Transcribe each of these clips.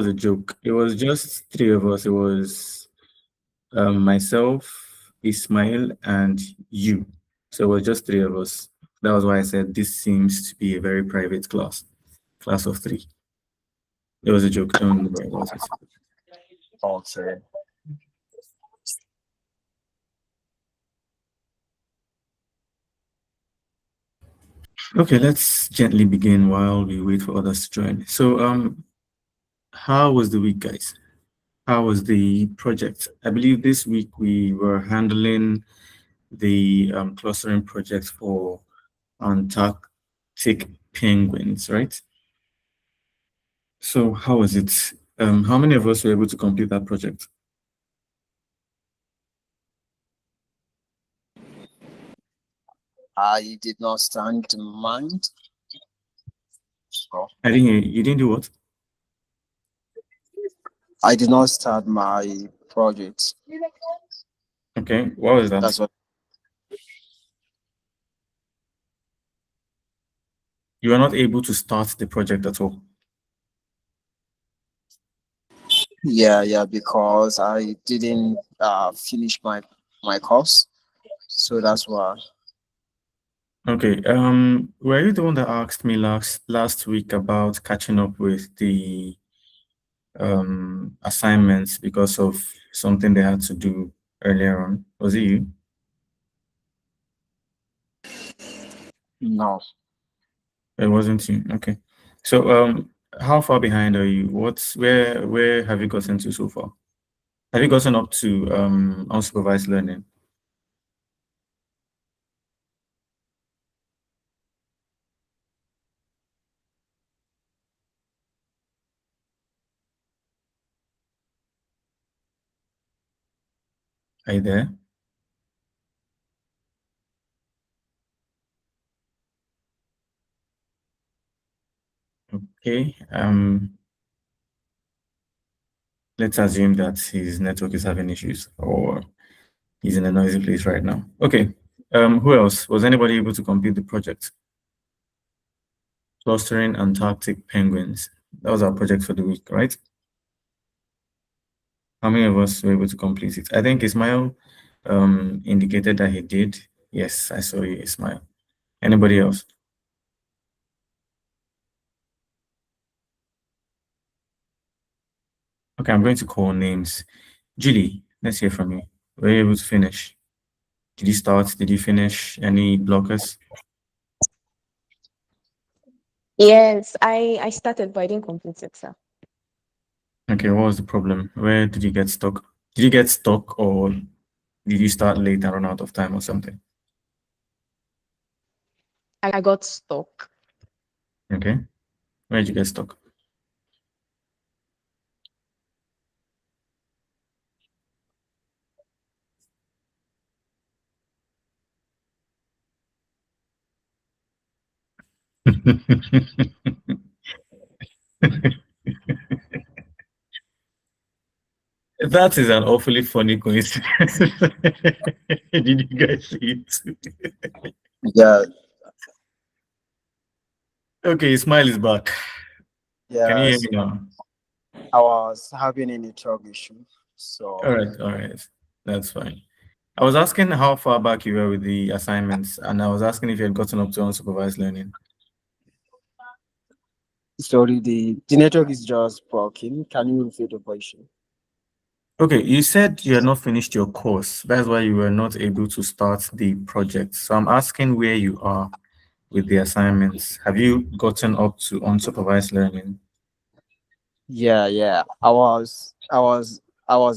was a joke. It was just three of us. It was myself, Ismail, and you. So it was just three of us. That was why I said this seems to be a very private class of three. It was a joke. Don't worry about it. Okay. Okay, let's gently begin while we wait for others to join. So, how was the week, guys? How was the project? I believe this week we were handling the clustering project for Antarctic penguins, right? So how was it? How many of us were able to complete that project? I did not stand in mind. Oh. I didn't hear you. You didn't do what? I did not start my project. Okay, what was that? That's what. You were not able to start the project at all. Yeah, because I didn't finish my course, so that's why. Okay, were you the one that asked me last week about catching up with the assignments because of something they had to do earlier on? Was it you? No, It wasn't you. Okay. So how far behind are you? Where have you gotten to so far? Have you gotten up to unsupervised learning? Are you there? Okay. Let's assume that his network is having issues or he's in a noisy place right now. Okay. Who else? Was anybody able to complete the project? Clustering Antarctic penguins. That was our project for the week, right? How many of us were able to complete it? I think Ismail indicated that he did. Yes, I saw you, Ismail. Anybody else? Okay, I'm going to call names. Julie, let's hear from you. Were you able to finish? Did you start? Did you finish? Any blockers? Yes, I started, but I didn't complete it, sir. Okay, what was the problem? Where did you get stuck? Did you get stuck or did you start late and run out of time or something? I got stuck. Okay, where did you get stuck? That is an awfully funny coincidence. Did you guys see it? yeah, Okay, Smile is back. Can you hear yes. me now? I was having a network issue, so All right. That's fine. I was asking how far back you were with the assignments, and I was asking if you had gotten up to unsupervised learning. sorry. The network is just broken. Can you repeat the question? Okay, you said you had not finished your course. That's why you were not able to start the project. So I'm asking where you are with the assignments. Have you gotten up to unsupervised learning? Yeah. I was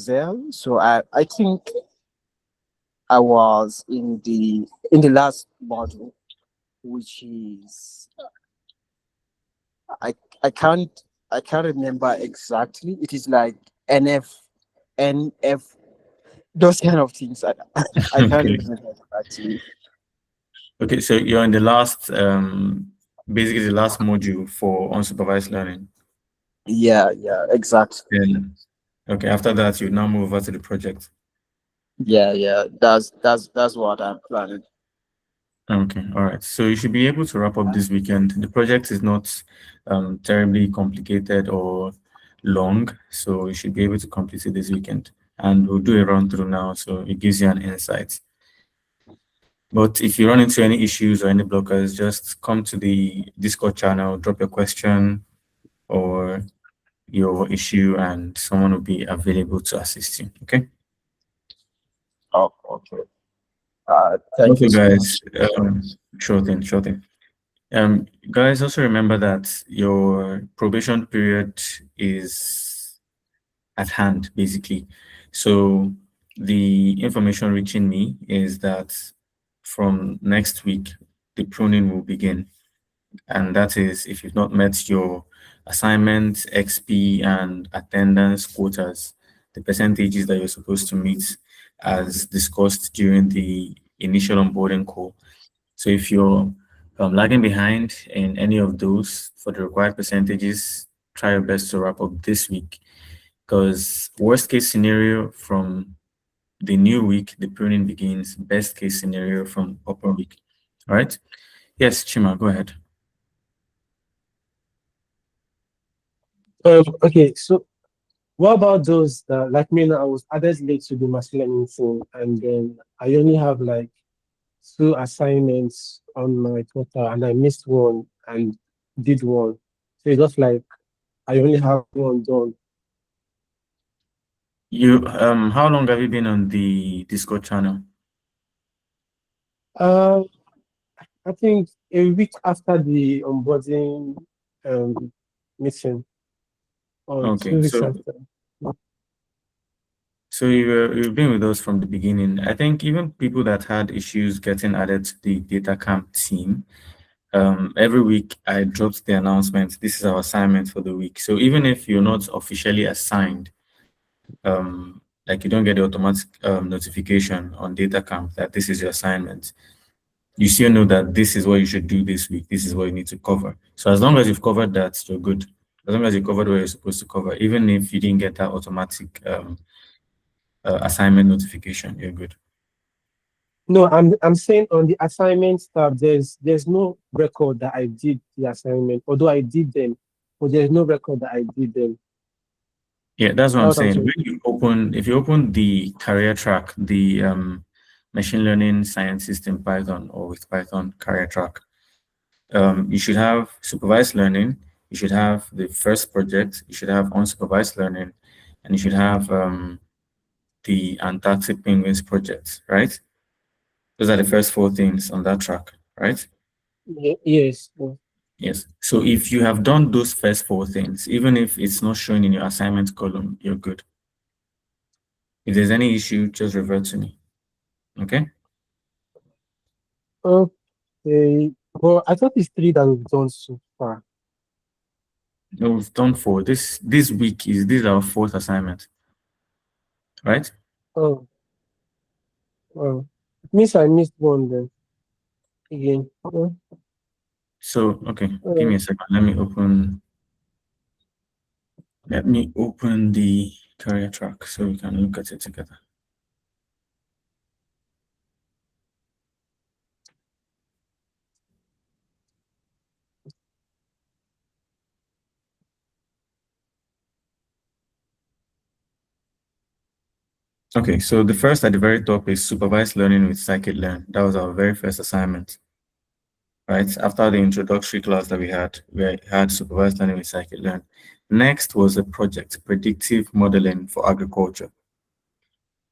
there. So I think I was in the last module, which is I I can't I can't remember exactly. It is like NF, those kind of things. I can't Okay. remember exactly. Okay, so you're in the last, basically the last module for unsupervised learning. Yeah, exactly. Then, okay, after that, you now move over to the project. Yeah. That's what I'm planning. Okay, all right. So you should be able to wrap up this weekend. The project is not terribly complicated or long, so you should be able to complete it this weekend. And we'll do a run through now, so it gives you an insight. But if you run into any issues or any blockers, just come to the Discord channel, drop your question or your issue, and someone will be available to assist you. Okay. Oh, okay. Thank Also, you so guys, much. sure thing, sure thing. Guys, also remember that your probation period is at hand, basically. So the information reaching me is that from next week, the pruning will begin. And that is if you've not met your assignments, XP, and attendance quotas, the percentages that you're supposed to meet as discussed during the initial onboarding call. So if you're lagging behind in any of those for the required percentages, try your best to wrap up this week. Because worst case scenario from the new week, the pruning begins. Best case scenario from upper week. All right. Yes, Chima, go ahead. Okay, so what about those that, like me now, I was added late to the machine learning thing, and then I only have like two assignments on my total, and I missed one and did one. So it's just like I only have one done. You how long have you been on the Discord channel? Uh, I think a week after the onboarding um meeting, or Okay, 2 weeks so after. you've been with us from the beginning. I think even people that had issues getting added to the data camp team, every week I dropped the announcement. This is our assignment for the week. So even if you're not officially assigned, like you don't get the automatic notification on data camp that this is your assignment, you still know that this is what you should do this week. This is what you need to cover. So as long as you've covered that, you're good. As long as you covered what you're supposed to cover, even if you didn't get that automatic assignment notification, you're good. No, I'm saying on the assignment tab, there's no record that I did the assignment, although I did them, but there's no record that I did them. Yeah, that's what I'm That's what I'm saying. saying. When you open, if you open the career track, the machine learning scientist in Python or with Python career track, you should have supervised learning, you should have the first project, you should have unsupervised learning, and you should have the Antarctic Penguins project, right? Those are the first four things on that track, right? Yes. Yes. So if you have done those first four things, even if it's not shown in your assignment column, you're good. If there's any issue, just revert to me. Okay? Okay. Well, I thought it's three that we've done so far. No, we've done four. This week is our fourth assignment, right? Oh, well, it means I missed one then again. So okay, give me Uh, a second. Let me open the career track so we can look at it together. Okay, so the first at the very top is supervised learning with scikit-learn. That was our very first assignment, right? After the introductory class that we had supervised learning with scikit-learn. Next was a project, predictive modeling for agriculture.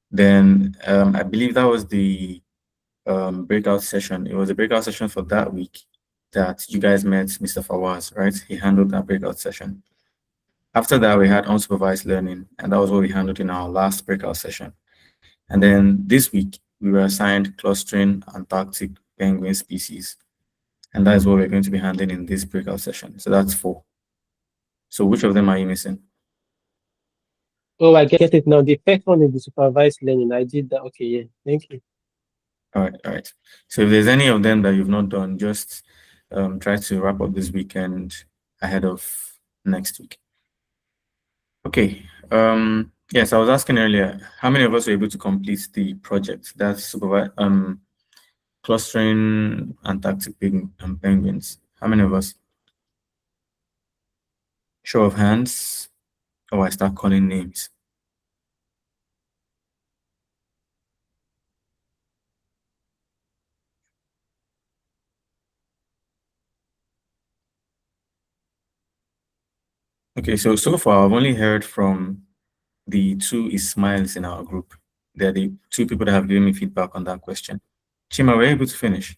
Then I believe that was the breakout session. It was a breakout session for that week that you guys met Mr. Fawaz, right? He handled that breakout session. After that, we had unsupervised learning, and that was what we handled in our last breakout session. And then this week, we were assigned clustering Antarctic penguin species. And that is what we're going to be handling in this breakout session. So that's four. So which of them are you missing? oh, I get it now. The first one is the supervised learning. I did that. Okay, yeah. Thank you. All right, all right. So if there's any of them that you've not done, just try to wrap up this weekend ahead of next week. Okay. Yes, I was asking earlier, how many of us were able to complete the project that's clustering Antarctic penguins? How many of us? Show of hands. Oh, I start calling names. Okay, so far I've only heard from the two Ismails in our group. They're the two people that have given me feedback on that question. Chima, were you able to finish?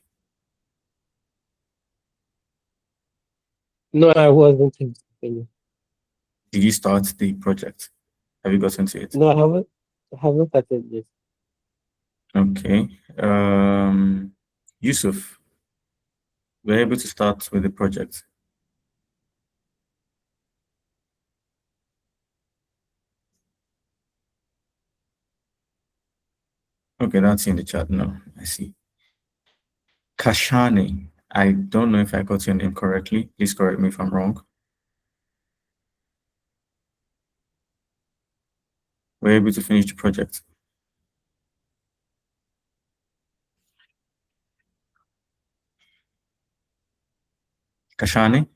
No, I wasn't. Did you start the project? Have you gotten to it? No, I haven't. I haven't started yet. Okay. Yusuf, we're able to start with the project. Okay, that's in the chat now. I see. Kashani, I don't know if I got your name correctly. Please correct me if I'm wrong. We're able to finish the project. Kashani?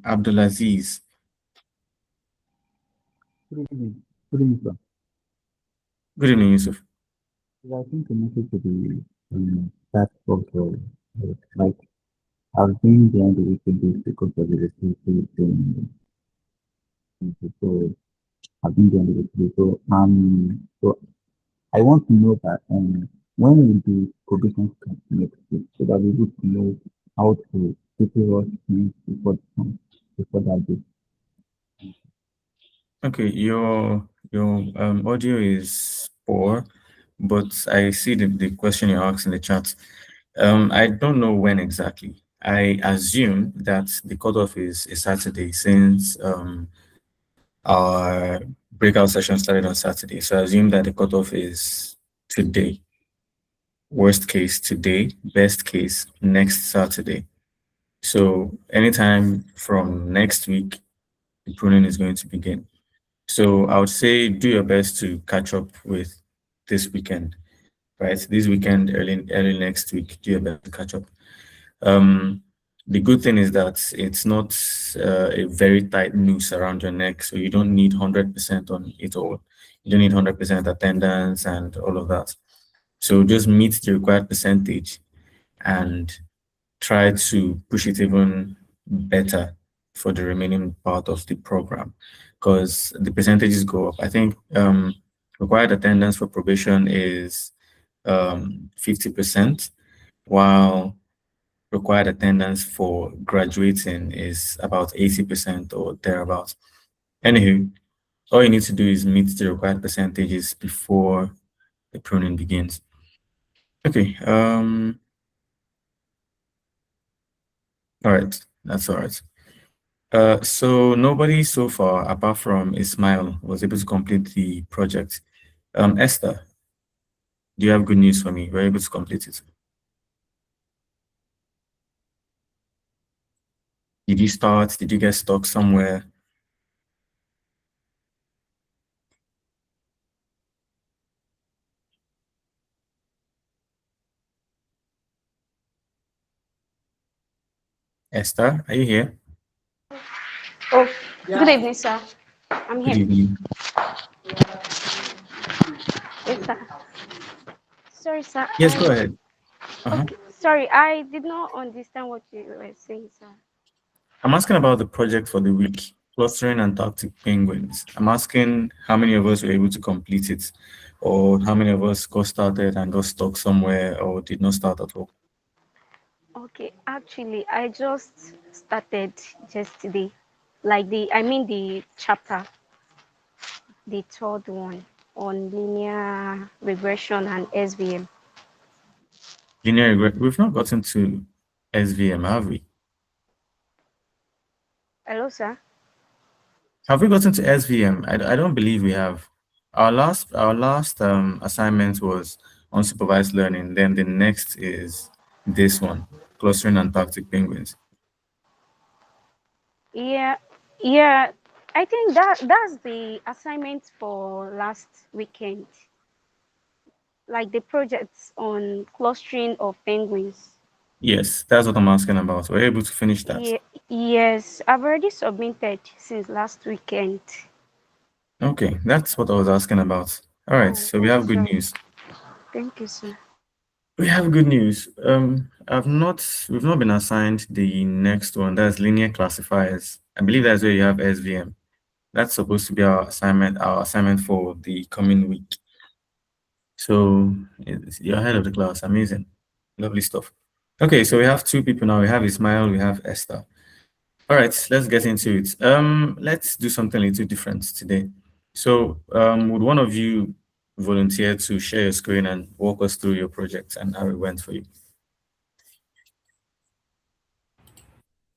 Abdulaziz. Good evening. Good evening, sir. Good evening, Yusuf. I think the message to the task force like I've been behind the weekend days because of the responsibility so I've been behind the weekend. So I want to know that when will the probation start next week so that we would know how to prepare us things before that day. Okay, your audio is poor, but I see the question you asked in the chat. I don't know when exactly. I assume that the cutoff is a Saturday since our breakout session started on Saturday. So I assume that the cutoff is today. Worst case today, best case next Saturday. So anytime from next week, the pruning is going to begin. So I would say do your best to catch up with this weekend, right? This weekend, early next week, do your best to catch up. The good thing is that it's not a very tight noose around your neck, so you don't need 100% on it all. You don't need 100% attendance and all of that. So just meet the required percentage and try to push it even better for the remaining part of the program because the percentages go up. I think required attendance for probation is 50%, while required attendance for graduating is about 80% or thereabouts. Anywho, all you need to do is meet the required percentages before the pruning begins. Okay. All right. That's all right. So nobody so far, apart from Ismail, was able to complete the project. Esther, do you have good news for me? Were you able to complete it? Did you start? Did you get stuck somewhere? Esther, are you here? Oh, good evening, sir. I'm Good here. evening. Yes, sir. Sorry, sir. Yes, go ahead. Okay. Sorry, I did not understand what you were saying, sir. I'm asking about the project for the week, clustering Antarctic penguins. I'm asking how many of us were able to complete it, or how many of us got started and got stuck somewhere, or did not start at all. Okay, actually, I just started yesterday. I mean the chapter, the third one on linear regression and SVM. Linear regret. We've not gotten to SVM, have we? Hello, sir. Have we gotten to SVM? I don't believe we have. Our last assignment was unsupervised learning. Then the next is this one, clustering Antarctic penguins. Yeah, yeah. I think that's the assignment for last weekend, like the projects on clustering of penguins. Yes, that's what I'm asking about. Were you able to finish that? Yeah, yes, I've already submitted since last weekend. Okay, that's what I was asking about. All right, Oh, so we oh, have good sorry. news. Thank you, sir. We have good news. We've not been assigned the next one. That's linear classifiers. I believe that's where you have SVM. That's supposed to be our assignment for the coming week. So you're ahead of the class. Amazing. Lovely stuff. Okay, so we have two people now. We have Ismail, we have Esther. All right, let's get into it. Let's do something a little different today. So, would one of you volunteer to share your screen and walk us through your project and how it went for you?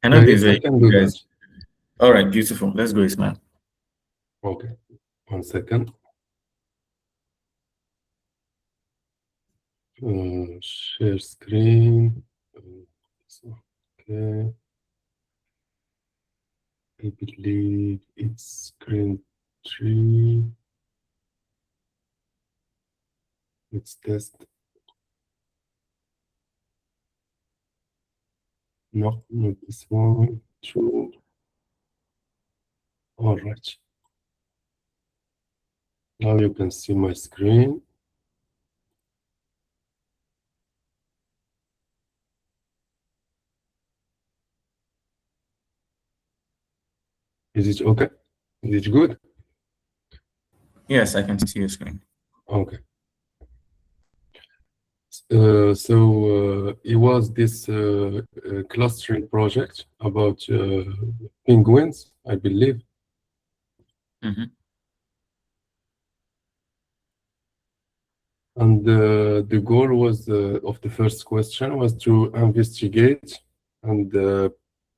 I know there's Yes, I a can you do that. guys. All right, beautiful. Let's go, Ismail. Okay, 1 second. Share screen. Okay, I believe it's screen 3. Let's test. No, not this one. 2. All right. Now you can see my screen. Is it okay? Is it good? Yes, I can see your screen. Okay. It was this clustering project about penguins, I believe. Mm-hmm. And the goal was of the first question was to investigate and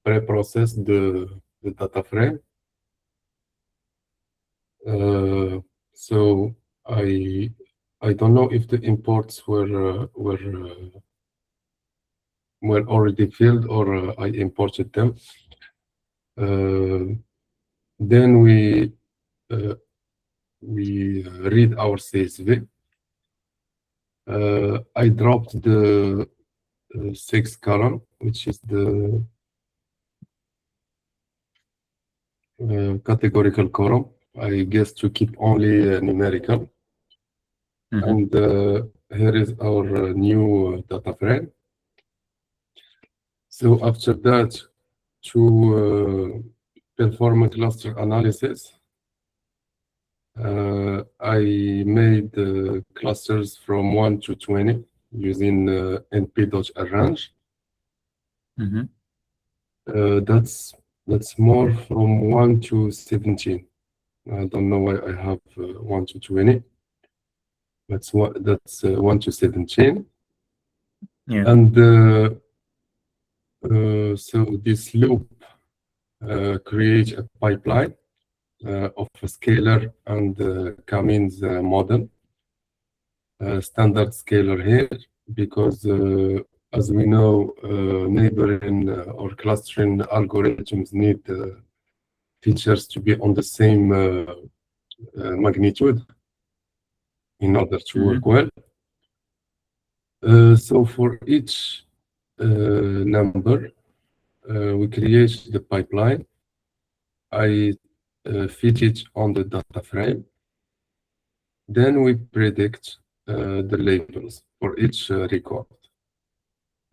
pre-process the data frame. So I don't know if the imports were already filled or I imported them. Then we read our CSV. I dropped the sixth column, which is the categorical column. I guess to keep only numerical. Mm-hmm. And here is our new data frame. So after that, to perform a cluster analysis, I made clusters from 1 to 20 using np.arrange. Mm-hmm. That's more from 1 to 17. I don't know why I have 1 to 20. That's 1 to 17. Yeah. And so this loop creates a pipeline of a scalar and K-means model. Standard scalar here, because as we know, neighboring or clustering algorithms need features to be on the same magnitude in order to work well. So for each number, we create the pipeline. I fit it on the data frame. Then we predict the labels for each record.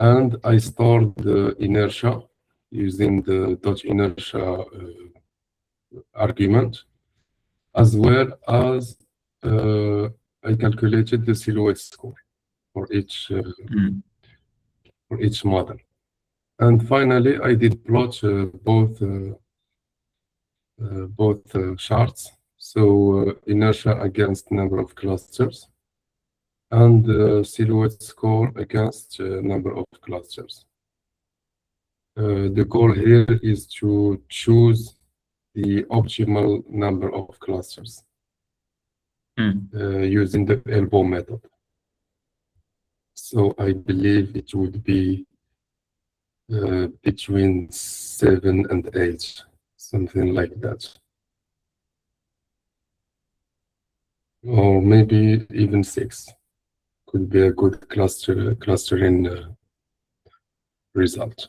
And I store the inertia using the dot inertia argument, as well as I calculated the silhouette score for each model. And finally, I did plot both charts. So inertia against number of clusters and silhouette score against number of clusters. The goal here is to choose the optimal number of clusters using the elbow method. So I believe it would be between 7 and 8, something like that. or maybe even 6 could be a good clustering result.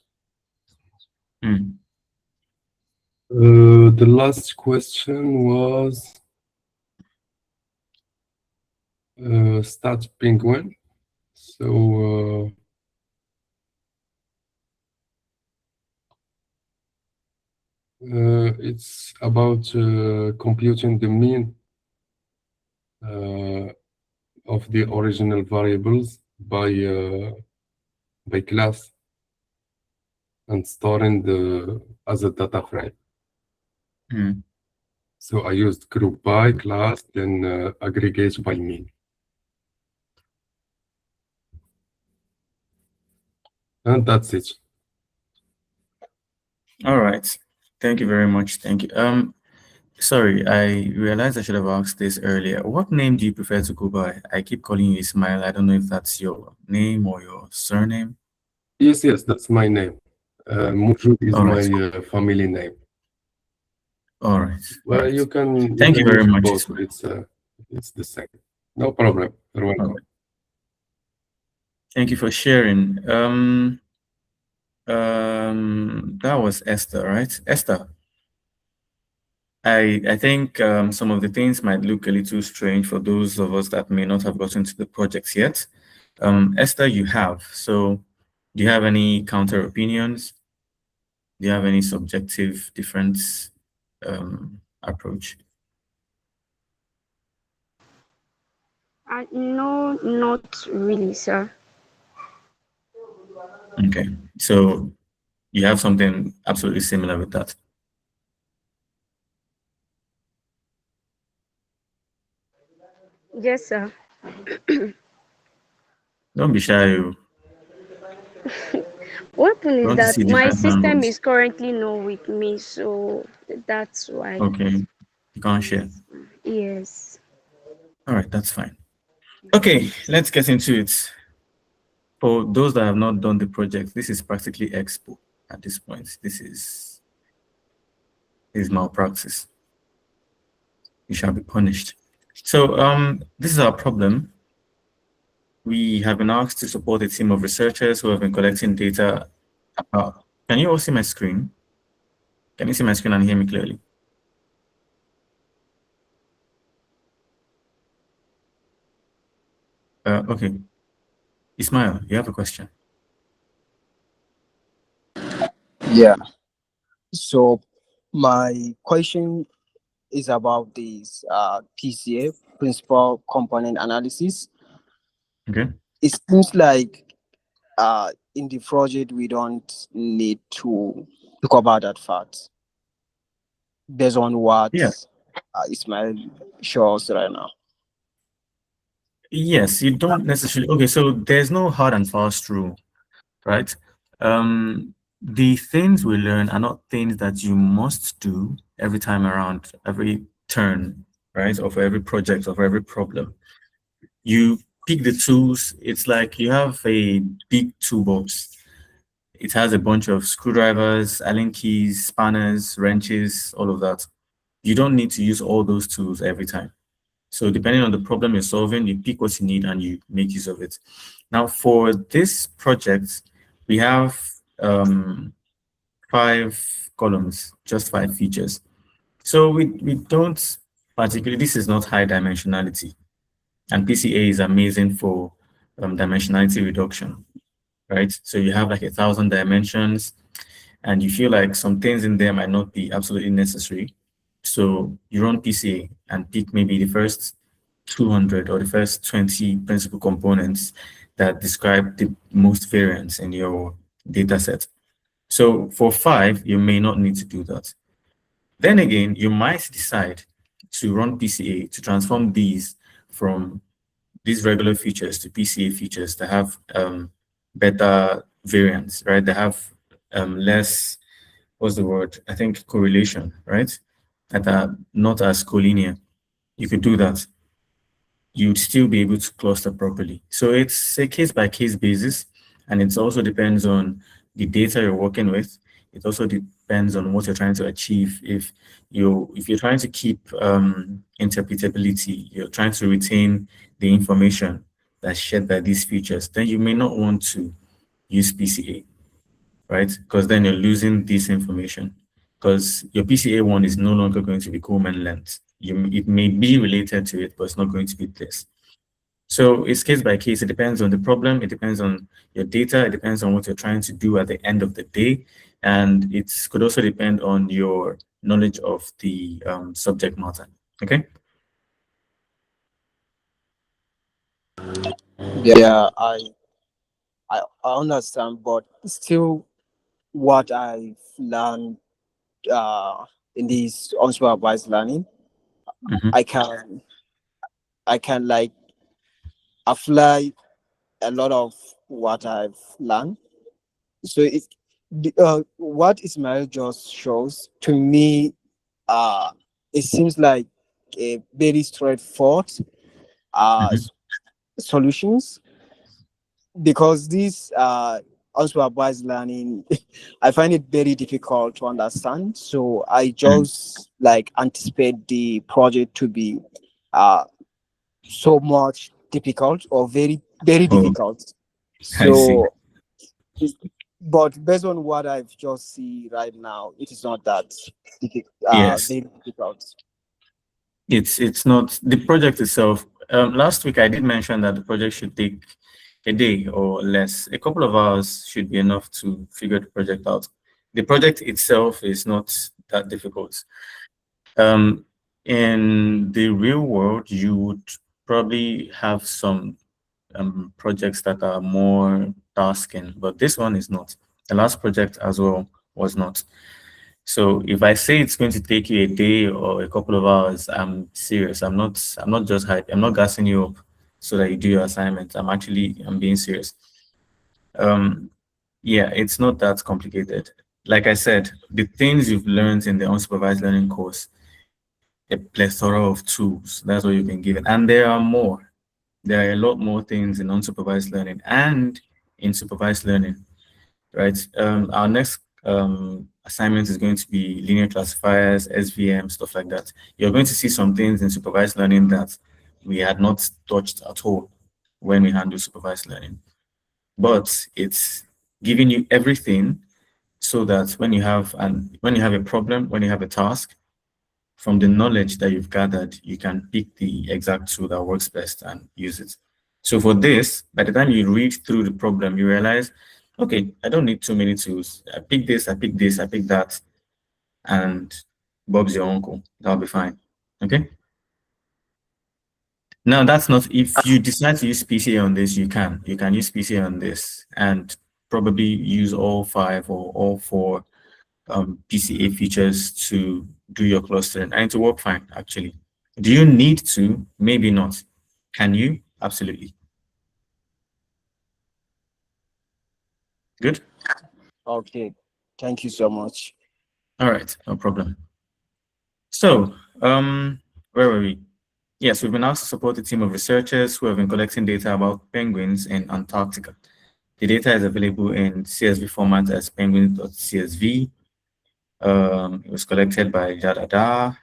The last question was stat penguin. So it's about computing the mean of the original variables by class and storing the as a data frame. So I used group by class, then aggregate by mean. And that's it. All right. Thank you very much. Thank you. Sorry, I realized I should have asked this earlier. What name do you prefer to go by? I keep calling you Ismail. I don't know if that's your name or your surname. Yes, that's my name. Mujud is All right. my family name. All right. Well, Right. you can Thank you very use much, both. Ismail. It's the same. No problem. You're welcome. All right. Thank you for sharing. That was Esther, right? Esther. I think some of the things might look a little strange for those of us that may not have gotten to the projects yet. Esther, you have. So do you have any counter opinions? Do you have any subjective difference approach? No, not really, sir. Okay. So you have something absolutely similar with that. Yes, sir. Don't be shy. You What happened is want to that see my different system angles. is currently not with me, so that's why. Okay. You can't share. Yes. All right, that's fine. Okay, let's get into it. For those that have not done the project, this is practically expo at this point. This is malpractice. You shall be punished. So this is our problem. We have been asked to support a team of researchers who have been collecting data about. Can you all see my screen? Can you see my screen and hear me clearly? Okay. Ismail, you have a question. Yeah. So my question is about this PCA, principal component analysis. Okay. It seems like in the project we don't need to talk about that fact based on what Yeah. Ismail shows right now. Yes, you don't necessarily. Okay, so there's no hard and fast rule, right? The things we learn are not things that you must do every time around, every turn, right? Or for every project or for every problem. You pick the tools. It's like you have a big toolbox. It has a bunch of screwdrivers, Allen keys, spanners, wrenches, all of that. You don't need to use all those tools every time. So depending on the problem you're solving, you pick what you need and you make use of it. Now for this project, we have 5 columns, just 5 features. So we don't particularly, this is not high dimensionality. And PCA is amazing for dimensionality reduction, right? So you have like 1,000 dimensions and you feel like some things in there might not be absolutely necessary. So you run PCA and pick maybe the first 200 or the first 20 principal components that describe the most variance in your data set. So for 5, you may not need to do that. Then again, you might decide to run PCA to transform these from these regular features to PCA features that have better variance, right? They have less, what's the word? I think correlation, right? That are not as collinear. You could do that. You'd still be able to cluster properly. So it's a case by case basis, and it also depends on the data you're working with. It also depends depends on what you're trying to achieve. If you're trying to keep interpretability, you're trying to retain the information that's shared by these features, then you may not want to use PCA, right? Because then you're losing this information. Because your PCA one is no longer going to be Coleman length. It may be related to it, but it's not going to be this. So it's case by case. It depends on the problem. It depends on your data. It depends on what you're trying to do at the end of the day. And it could also depend on your knowledge of the subject matter. Okay. Yeah, I understand, but still, what I've learned uh, in this unsupervised learning, Mhm. I can like apply a lot of what I've learned. So what Ismail just shows to me, uh, it seems like a very straightforward Mhm. solutions, because this unsupervised learning, I find it very difficult to understand. So I Mm. just like anticipate the project to be uh, so much difficult or very Oh, difficult. I see. So, but based on what I've just see right now, it is not that Yes. very difficult. It's not the project itself. Last week I did mention that the project should take a day or less. A couple of hours should be enough to figure the project out. The project itself is not that difficult. Um, in the real world, you would probably have some projects that are more tasking, but this one is not. The last project as well was not. So if I say it's going to take you a day or a couple of hours, I'm serious. I'm not just hype. I'm not gassing you up so that you do your assignment. I'm being serious. Um, yeah, it's not that complicated. Like I said, the things you've learned in the unsupervised learning course, a plethora of tools, that's what you've been given. And there are more. There are a lot more things in unsupervised learning and in supervised learning, right? Our next assignment is going to be linear classifiers, SVM, stuff like that. You're going to see some things in supervised learning that we had not touched at all when we handle supervised learning. But it's giving you everything so that when you have a problem, when you have a task, from the knowledge that you've gathered, you can pick the exact tool that works best and use it. So for this, by the time you read through the problem, you realize, okay, I don't need too many tools. I pick this, I pick this, I pick that, and Bob's your uncle. That'll be fine. Okay. Now that's not, if you decide to use PCA on this, you can use PCA on this and probably use all 5 or all 4 PCA features to do your clustering and to work fine, actually. Do you need to? Maybe not. Can you? Absolutely. Good. Okay, thank you so much. All right, no problem. So, where were we? Yes, we've been asked to support a team of researchers who have been collecting data about penguins in Antarctica. The data is available in CSV format as penguins.csv. It was collected by da.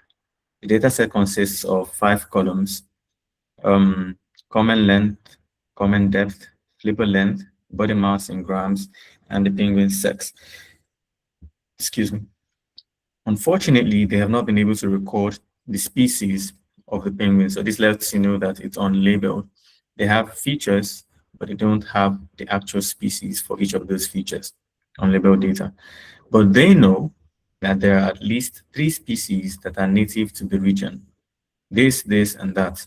The data set consists of 5 columns: um, common length, common depth, flipper length, body mass in grams, and the penguin's sex. Excuse me. Unfortunately, they have not been able to record the species of the penguin. So this lets you know that it's unlabeled. They have features, but they don't have the actual species for each of those features, unlabeled data. But they know that there are at least 3 species that are native to the region. This, and that.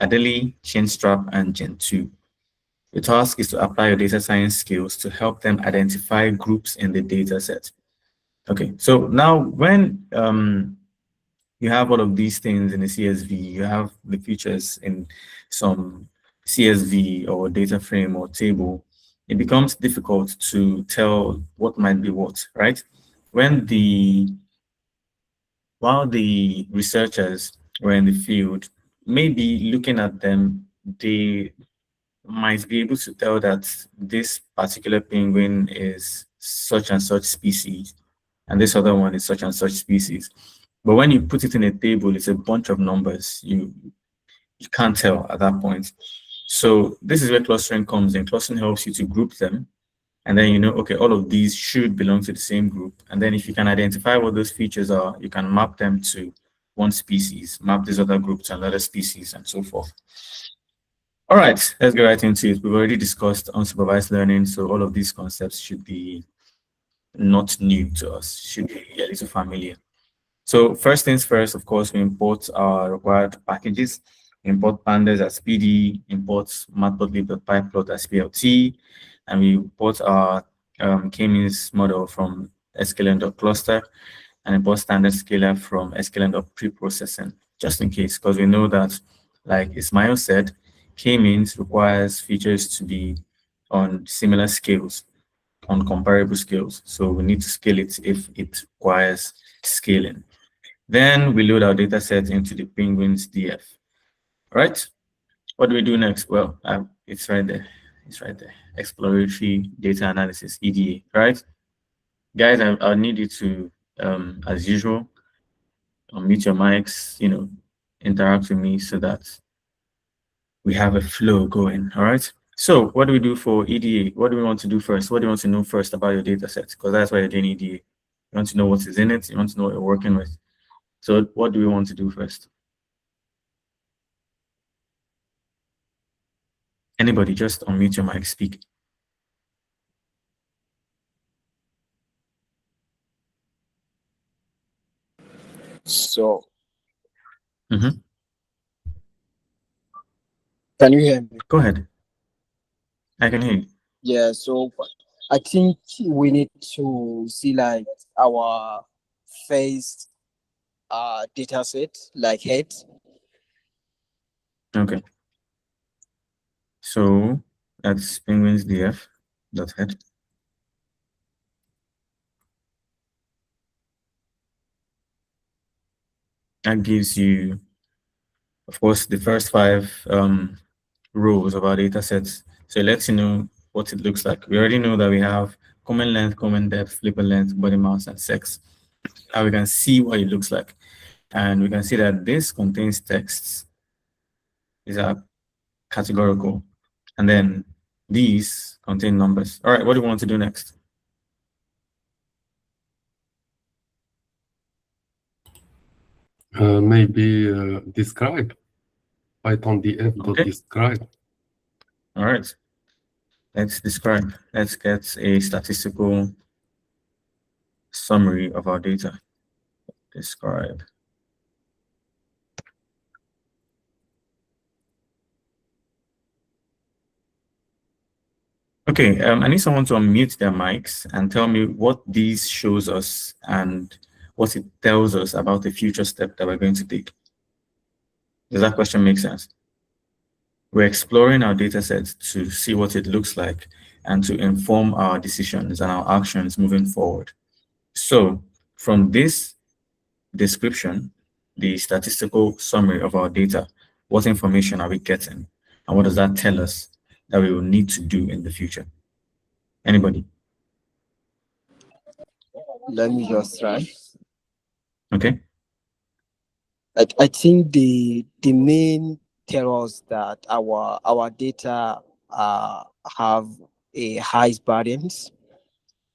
Adelie, Chinstrap, and Gen2. The task is to apply your data science skills to help them identify groups in the data set. Okay, so now when you have all of these things in the CSV, you have the features in some CSV or data frame or table, it becomes difficult to tell what might be what, right? When while the researchers were in the field, maybe looking at them, they might be able to tell that this particular penguin is such and such species, and this other one is such and such species. But when you put it in a table, it's a bunch of numbers. You can't tell at that point. So this is where clustering comes in. Clustering helps you to group them, and then you know, okay, all of these should belong to the same group. And then if you can identify what those features are, you can map them to one species, map this other group to another species, and so forth. All right, let's get right into it. We've already discussed unsupervised learning, so all of these concepts should be not new to us, should be a little familiar. So first things first, of course, we import our required packages. Import pandas as PD, import matplotlib.pyplot as PLT, and we import our k-means model from sklearn.cluster, and import standard scalar from sklearn.preprocessing, just in case, because we know that, like Ismail said, k-means requires features to be on similar scales, on comparable scales. So we need to scale it if it requires scaling. Then we load our data set into the Penguins DF. Right? What do we do next? Well, it's right there. It's right there. Exploratory data analysis, EDA, right? Guys, I need you to, as usual, unmute your mics, interact with me so that we have a flow going, all right? So what do we do for EDA? What do we want to do first? What do you want to know first about your data set? Because that's why you're doing EDA. You want to know what is in it. You want to know what you're working with. So what do we want to do first? Anybody, just unmute your mic, speak. So, Mhm. can you hear me? Go ahead. I can hear you. Yeah, so I think we need to see like our first data set, like head. Okay. So that's Penguins DF dot head. That gives you, of course, the first 5 rows of our data sets. So it lets you know what it looks like. We already know that we have common length, common depth, flipper length, body mass, and sex. Now we can see what it looks like. And we can see that this contains texts. These are categorical. And then these contain numbers. All right, what do we want to do next? Maybe describe Python df dot Okay. describe. All right. Let's describe. Let's get a statistical summary of our data. Describe. Okay, I need someone to unmute their mics and tell me what these shows us and what it tells us about the future step that we're going to take. Does that question make sense? We're exploring our data set to see what it looks like and to inform our decisions and our actions moving forward. So from this description, the statistical summary of our data, what information are we getting? And what does that tell us that we will need to do in the future? Anybody? Let me just try. Okay. I think the main tells that our data have a high variance.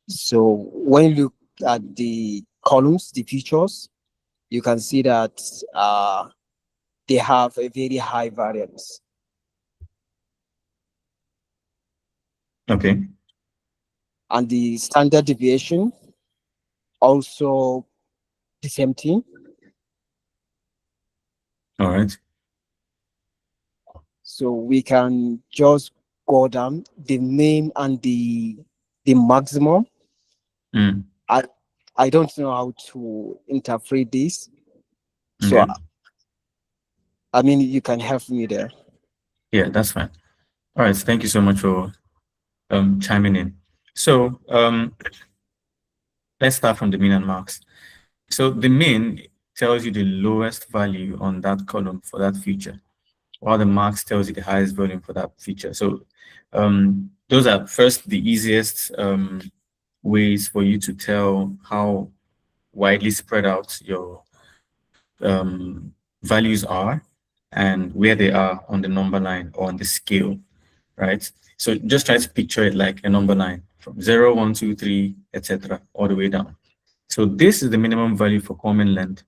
So when you look at the columns, the features, you can see that they have a very high variance. Okay. And the standard deviation also the same thing. All right. So we can just go down the mean and the maximum. Mm. I don't know how to interpret this. So Okay. I mean you can help me there. Yeah, that's fine. All right. Thank you so much for chiming in. So let's start from the mean and max. So the mean tells you the lowest value on that column for that feature, while the max tells you the highest volume for that feature. So those are first the easiest ways for you to tell how widely spread out your values are and where they are on the number line or on the scale, right? So just try to picture it like a number line from 0, 1, 2, 3, etc., all the way down. So this is the minimum value for common length.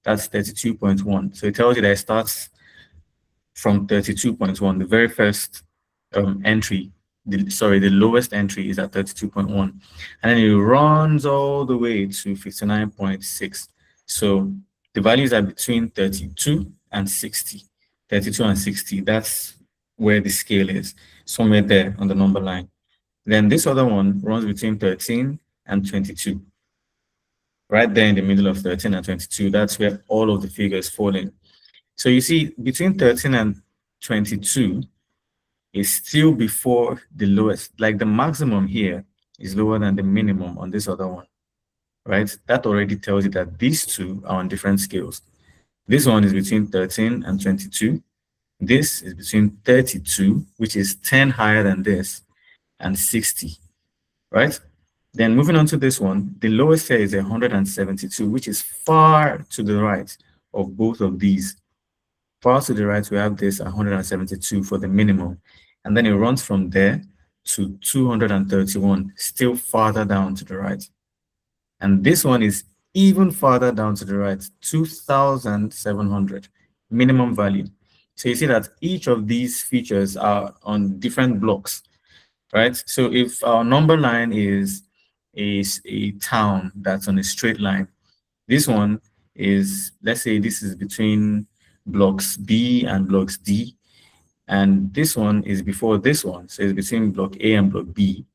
That's 32.1. So it tells you that it starts from 32.1. The very first entry, the lowest entry is at 32.1. And then it runs all the way to 59.6. So the values are between 32 and 60. 32 and 60, that's where the scale is, somewhere there on the number line. Then this other one runs between 13 and 22. Right there in the middle of 13 and 22, that's where all of the figures fall in. So you see, between 13 and 22 is still before the lowest. Like the maximum here is lower than the minimum on this other one, right? That already tells you that these two are on different scales. This one is between 13 and 22. This is between 32, which is 10 higher than this, and 60, right? Then moving on to this one, the lowest here is 172, which is far to the right of both of these. Far to the right, we have this 172 for the minimum. And then it runs from there to 231, still farther down to the right. And this one is even farther down to the right, 2,700 minimum value. So you see that each of these features are on different blocks, right? So if our number line is a town that's on a straight line, this one is, let's say this is between blocks B and blocks D, and this one is before this one, so it's between block A and block B.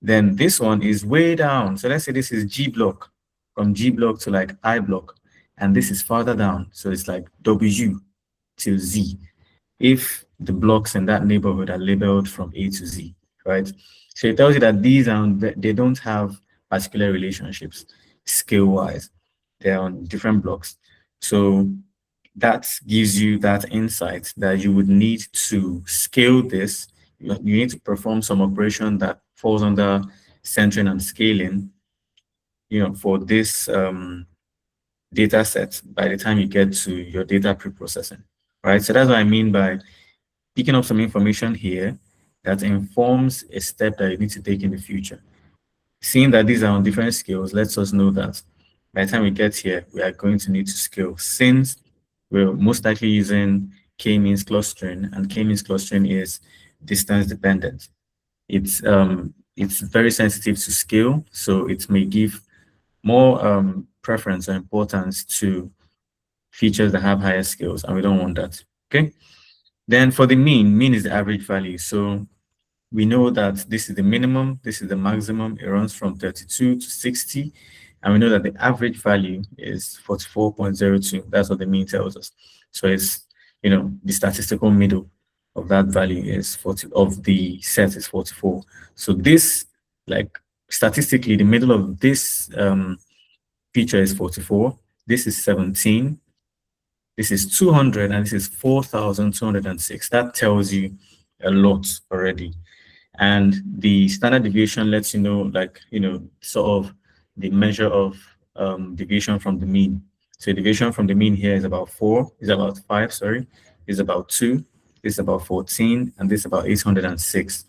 Then this one is way down, so let's say this is G block, from G block to like I block, and this is farther down, so it's like W to Z, if the blocks in that neighborhood are labeled from A to Z, right? So it tells you that these are, they don't have particular relationships scale-wise. They're on different blocks. So that gives you that insight that you would need to scale this. You need to perform some operation that falls under centering and scaling, for this data set by the time you get to your data preprocessing, right? So that's what I mean by picking up some information here that informs a step that you need to take in the future. Seeing that these are on different scales lets us know that by the time we get here, we are going to need to scale, since we're most likely using k-means clustering, and k-means clustering is distance dependent. It's very sensitive to scale, so it may give more preference or importance to features that have higher scales, and we don't want that. Okay. Then for the mean is the average value. So we know that this is the minimum, this is the maximum. It runs from 32 to 60. And we know that the average value is 44.02. That's what the mean tells us. So it's, the statistical middle of that value is 40, of the set is 44. So this, like statistically, the middle of this feature is 44. This is 17. This is 200, and this is 4,206. That tells you a lot already. And the standard deviation lets you know, like, sort of the measure of deviation from the mean. So deviation from the mean here is about 5, sorry, is about 2, this is about 14, and this is about 806.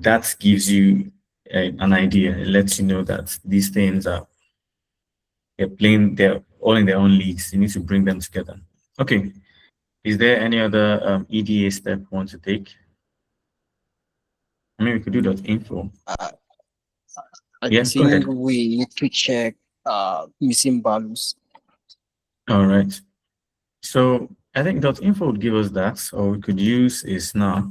That gives you an idea. It lets you know that these things are they're all in their own leagues. You need to bring them together. Okay. Is there any other EDA step you want to take? I mean, we could do .info. I Yes, go think ahead. we need to check missing values. All right. So I think .info would give us that, or we could use is now.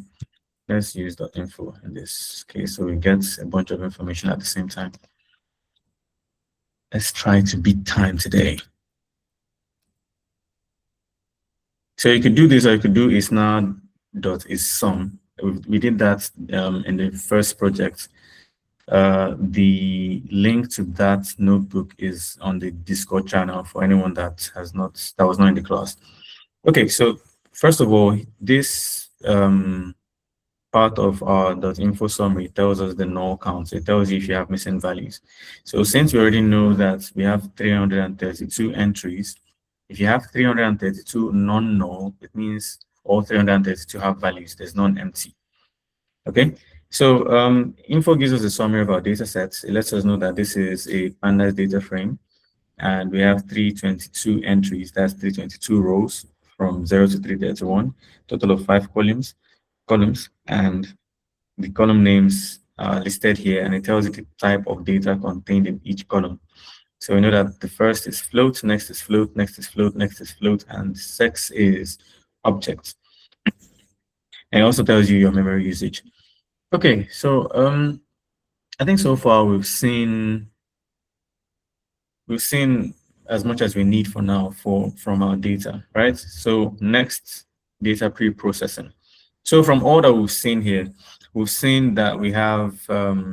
Let's use .info in this case, so we get a bunch of information at the same time. Let's try to beat time today. So you could do this, or you could do is now is sum. We did that in the first project. The link to that notebook is on the Discord channel for anyone that was not in the class. Okay, so first of all, this part of our .info summary tells us the null count. It tells you if you have missing values. So since we already know that we have 332 entries, if you have 332 non-null, it means all 332 have values. There's none empty. Okay. So info gives us a summary of our data sets. It lets us know that this is a pandas data frame, and we have 322 entries. That's 322 rows from 0 to 331, total of 5 columns, and the column names are listed here, and it tells you the type of data contained in each column. So we know that the first is float, next is float, next is float, next is float, and sex is object. And it also tells you your memory usage. Okay, so I think so far we've seen as much as we need for now from our data, right? So next, data pre-processing. So from all that we've seen here, we've seen that we have 5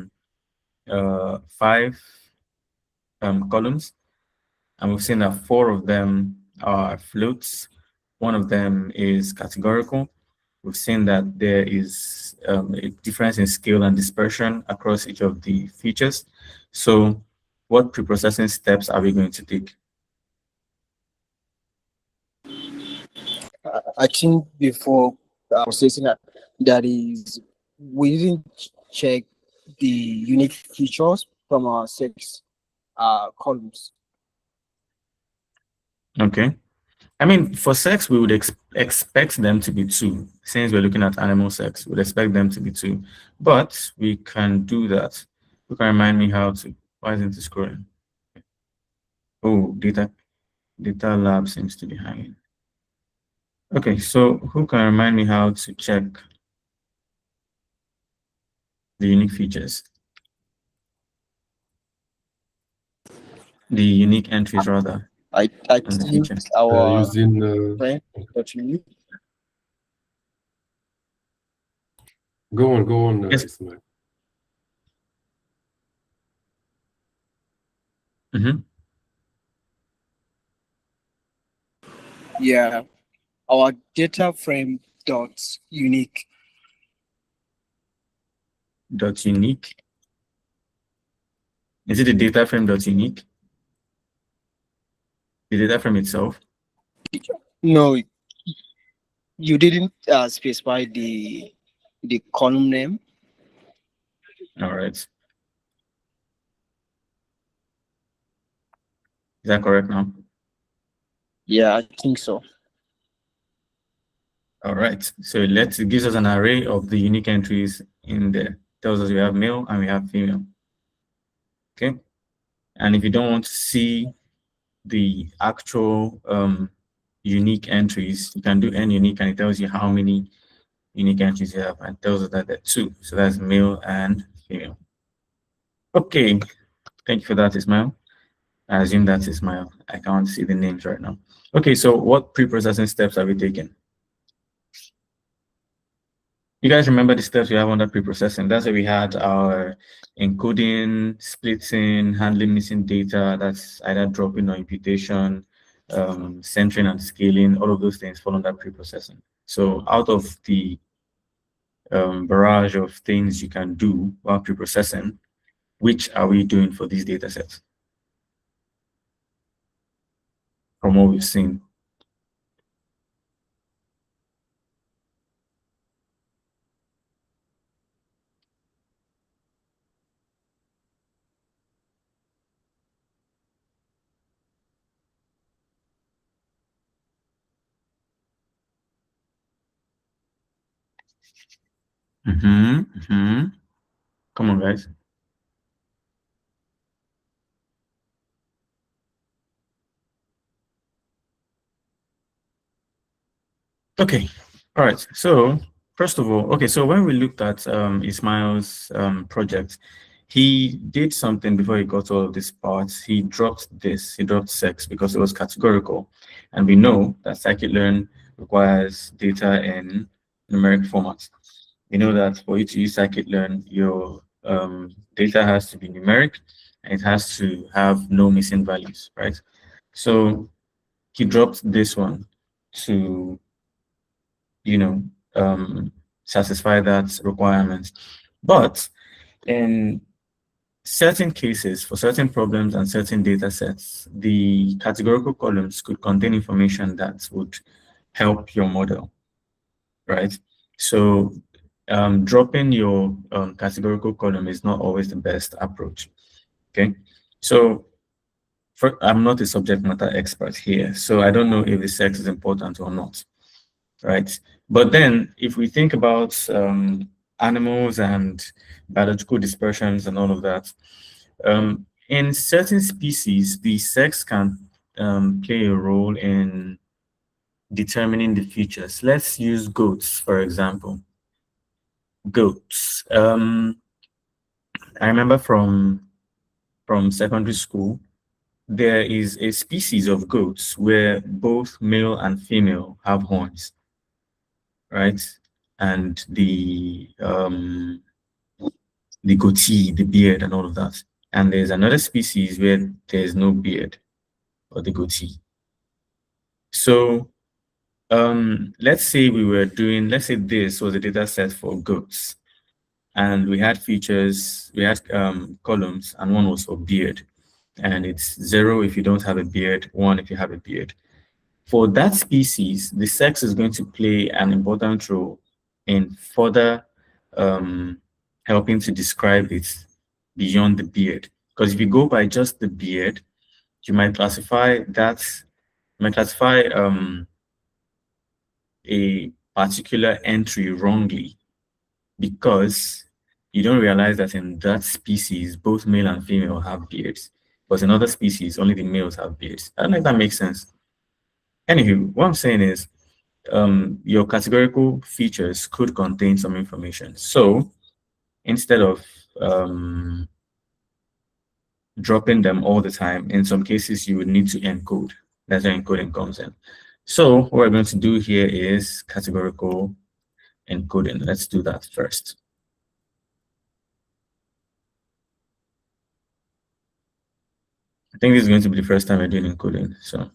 columns, and we've seen that 4 of them are floats. 1 of them is categorical. We've seen that there is a difference in scale and dispersion across each of the features. So what pre-processing steps are we going to take? I think before processing that is, we didn't check the unique features from our 6 columns. Okay. I mean, for sex, we would expect them to be 2. Since we're looking at animal sex, we'd expect them to be 2. But we can do that. You can remind me how to. Why isn't it scrolling? Oh, data lab seems to be hanging. Okay, so who can remind me how to check the unique features? The unique entries, rather, I on the think feature. our Using friend that you go on, Yes. Ismail. Mm-hmm. yeah, our data frame dot unique. Dot unique. Is it the data frame dot unique? The data frame itself? No, you didn't specify the column name. All right. Is that correct now? Yeah, I think so. All right. So it gives us an array of the unique entries in there. Tells us we have male and we have female. Okay. And if you don't want to see the actual unique entries, you can do n unique, and it tells you how many unique entries you have, and tells us that there are 2. So that's male and female. Okay. Thank you for that, Ismail. I assume that's Ismail. I can't see the names right now. Okay, so what pre-processing steps are we taking? You guys remember the steps we have under pre-processing? That's where we had our encoding, splitting, handling missing data. That's either dropping or imputation, centering and scaling. All of those things fall under pre-processing. So out of the barrage of things you can do while pre-processing, which are we doing for these data sets from what we've seen? Come on, guys. Okay. All right. So first of all, okay. So when we looked at Ismail's project, he did something before he got all of these parts. He dropped this. He dropped sex because it was categorical, and we know that scikit-learn requires data in numeric format. We know that for you to use scikit-learn, your data has to be numeric, and it has to have no missing values, right? So he dropped this one to, you know, satisfy that requirement. But in certain cases, for certain problems and certain data sets, the categorical columns could contain information that would help your model, right? So dropping your categorical column is not always the best approach, okay? So I'm not a subject matter expert here, so I don't know if the sex is important or not, right? But then if we think about animals and biological dispersions and all of that, in certain species, the sex can play a role in determining the features. Let's use goats, for example. Goats. I remember from secondary school, there is a species of goats where both male and female have horns, right? And the goatee, the beard, and all of that. And there's another species where there's no beard or the goatee. So let's say let's say this was a data set for goats, and we had features, we had columns, and one was for beard. And it's 0 if you don't have a beard, 1 if you have a beard. For that species, the sex is going to play an important role in further helping to describe it beyond the beard. Because if you go by just the beard, you might classify a particular entry wrongly, because you don't realize that in that species, both male and female have beards, but in other species, only the males have beards. I don't know if that makes sense. Anywho, what I'm saying is your categorical features could contain some information. So instead of dropping them all the time, in some cases, you would need to encode. That's where encoding comes in. So what we're going to do here is categorical encoding. Let's do that first. I think this is going to be the first time we're doing encoding. So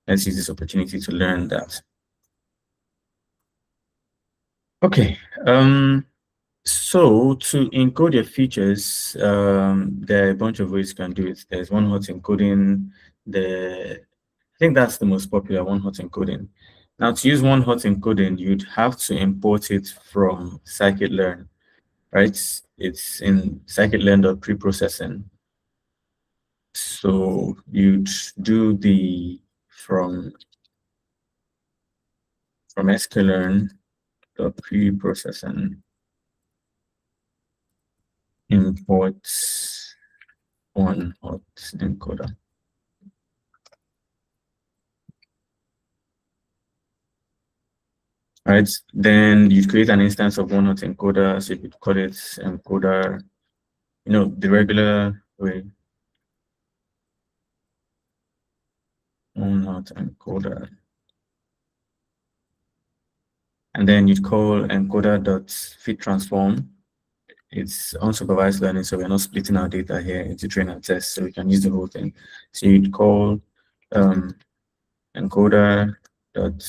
let's use this opportunity to learn that. Okay. So to encode your features, there are a bunch of ways you can do it. There's one-hot encoding. I think that's the most popular, one-hot encoding. Now, to use one-hot encoding, you'd have to import it from scikit-learn, right? It's in scikit-learn.preprocessing. So you'd do the from sklearn.preprocessing import one-hot encoder. Right, then you create an instance of one-hot encoder, so you could call it encoder, the regular way. One-hot encoder. And then you'd call encoder.fitTransform. It's unsupervised learning, so we're not splitting our data here into train and test, so we can use the whole thing. So you'd call encoder dot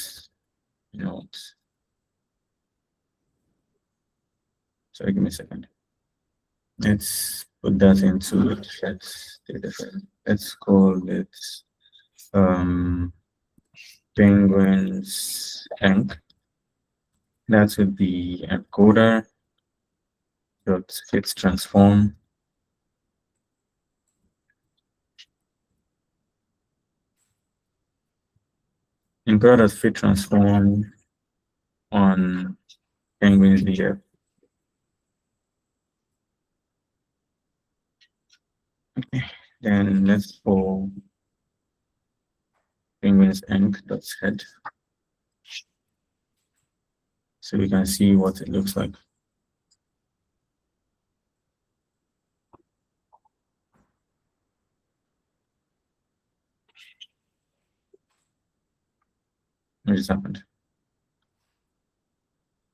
sorry, give me a second. Let's put that into the chat data frame. Let's call it penguins enc. That would be encoder dot fit transform encoder dot fit transform on penguins df. Okay, then let's call penguins enc.head, so we can see what it looks like. What just happened?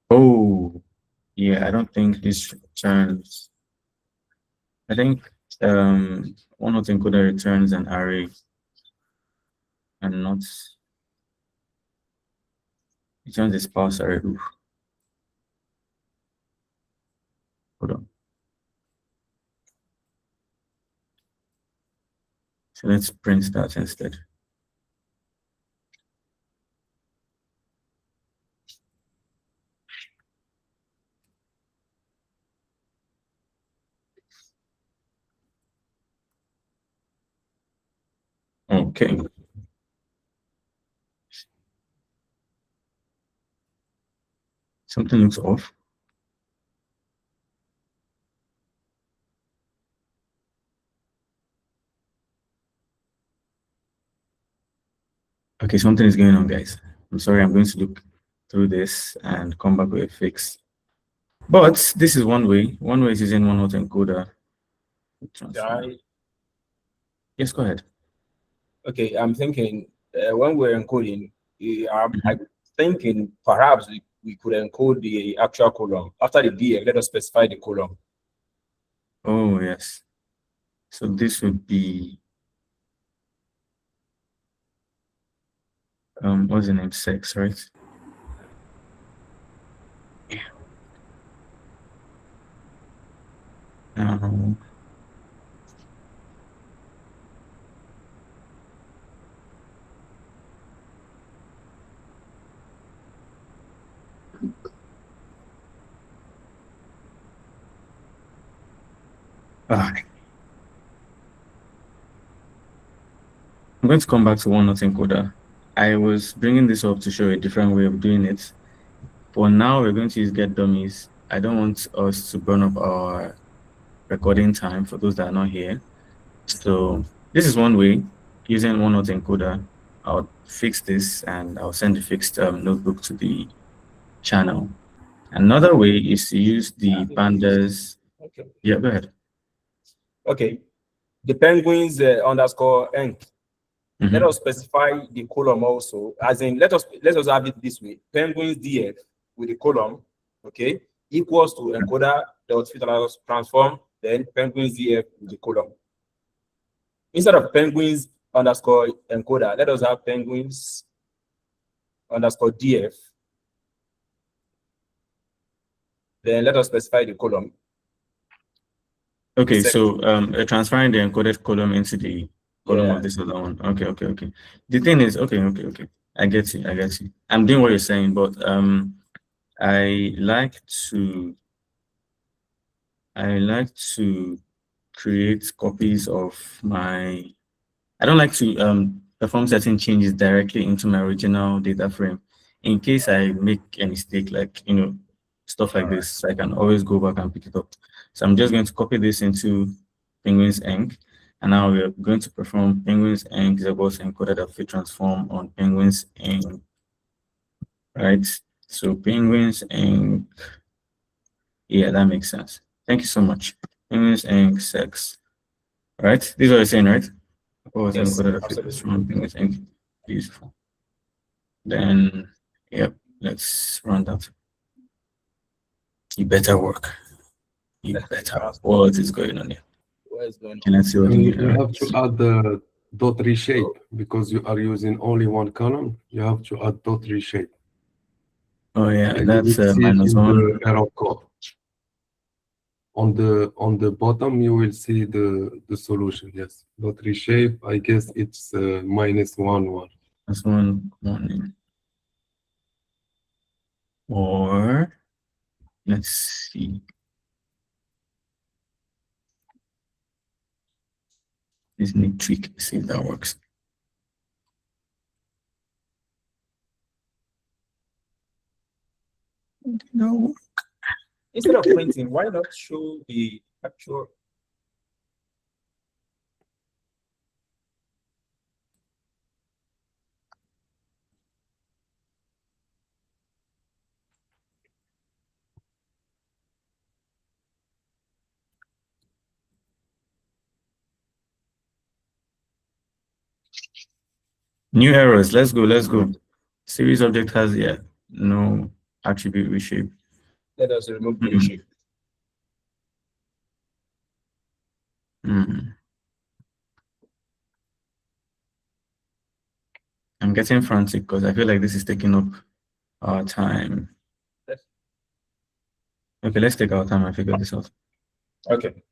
Oh, yeah, I don't think this returns. I think one-hot encoder returns an array and not returns a sparse array. Oof. So let's print that instead. Okay. Something looks off. Okay, something is going on, guys. I'm sorry, I'm going to look through this and come back with a fix. But this is one way. One way is using one autoencoder. Yes, go ahead. Okay, I'm thinking when we're encoding, I'm thinking perhaps we could encode the actual column. After the DF, let us specify the column. Oh, yes. So this would be, what's the name? Sex, right? Yeah. I'm going to come back to one autoencoder. I was bringing this up to show a different way of doing it. For now, we're going to use get dummies. I don't want us to burn up our recording time for those that are not here. So this is one way, using one autoencoder. I'll fix this and I'll send the fixed notebook to the channel. Another way is to use the pandas. Okay. Yeah, go ahead. Okay. The penguins underscore enc. Let us specify the column also. As in, let us have it this way: penguins df with the column, okay, equals to encoder dot filter transform, then penguins df with the column. Instead of penguins underscore encoder, let us have penguins underscore df. Then let us specify the column. Okay, so transferring the encoded column into the column Yeah. of this other one. Okay. The thing is, okay. I get you. I'm doing what you're saying, but I like to create copies of my. I don't like to perform certain changes directly into my original data frame. In case I make a mistake, like stuff like this, I can always go back and pick it up. So I'm just going to copy this into Penguins Inc. And now we're going to perform Penguins Inc. is about to encoded a fit transform on Penguins Inc. Right? So Penguins Inc. Yeah, that makes sense. Thank you so much. Penguins Inc. sex. Right? This is what you're saying, right? Yes, Encoded a fit transform Penguins Inc. Beautiful. Then, yep, let's run that. You better work. You better work. What is going on here? What is going on? Can I see what You have to add the dot reshape because you are using only one column. You have to add dot reshape. Oh yeah, And that's you will see it minus in one. the error code. On the bottom, you will see the solution. Yes, dot reshape. I guess it's -1 1. That's one. Or let's see. This neat tweak. See if that works. No. Instead of printing, why not show the actual? New errors. Let's go. Series object has no attribute reshape. Let us remove the reshape. I'm getting frantic because I feel like this is taking up our time. Okay, let's take our time and figure this out. Okay.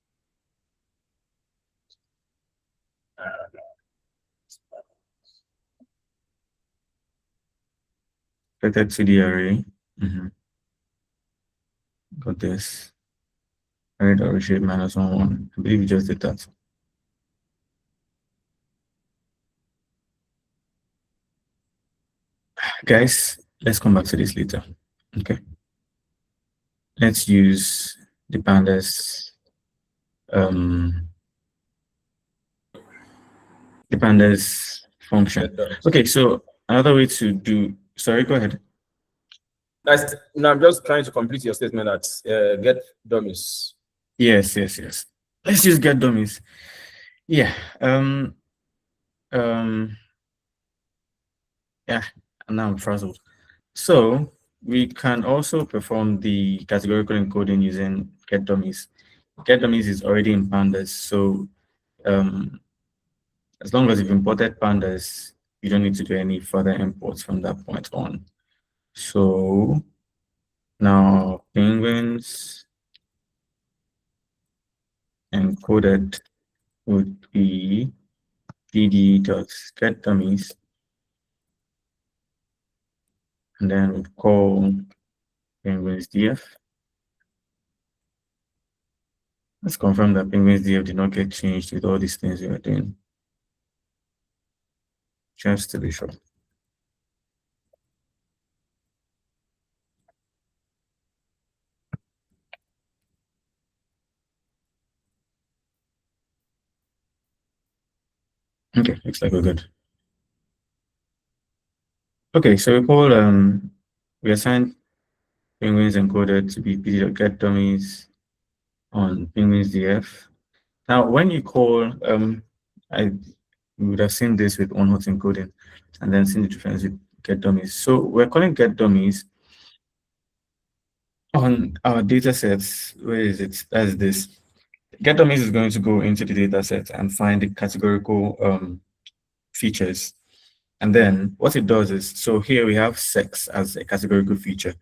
Related to the array. Got this. Array dot reshape minus 1 1. I believe we just did that. Guys, let's come back to this later. Okay. Let's use the pandas function. Okay, so another way to do, sorry, go ahead. That's, no, I'm just trying to complete your statement that get dummies. Yes. Let's just get dummies. Yeah. Yeah, now I'm frazzled. So we can also perform the categorical encoding using get dummies. Get dummies is already in pandas, so as long as you've imported pandas, you don't need to do any further imports from that point on. So now penguins encoded would be pd.getDummies, and then we'd call penguins df. Let's confirm that penguins df did not get changed with all these things we are doing, just to be sure. Okay, looks like we're good. Okay, so we call we assign penguins encoded to be pd.getDummies on penguins df. Now, when you call I would have seen this with one-hot encoding and then seen the difference with get dummies. So we're calling get dummies on our data sets. Where is it? That's this. Get dummies is going to go into the data set and find the categorical features. And then what it does is, so here we have sex as a categorical feature.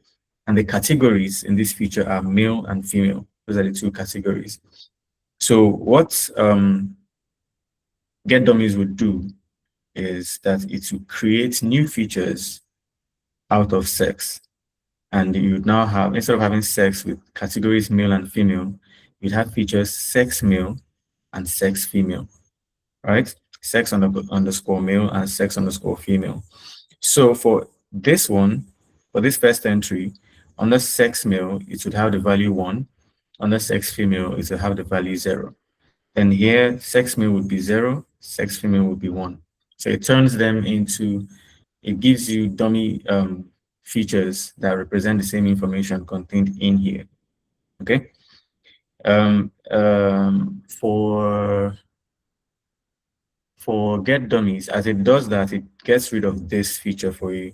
And the categories in this feature are male and female. Those are the two categories. So what get dummies would do is that it will create new features out of sex. And you would now have, instead of having sex with categories male and female, you'd have features sex male and sex female, right? Sex underscore male and sex underscore female. So for this one, for this first entry, under sex male, it would have the value 1. Under sex female, it would have the value 0. Then here, sex male would be 0, sex female would be 1. So it turns them into, it gives you dummy features that represent the same information contained in here. Okay. For get dummies, as it does that, it gets rid of this feature for you,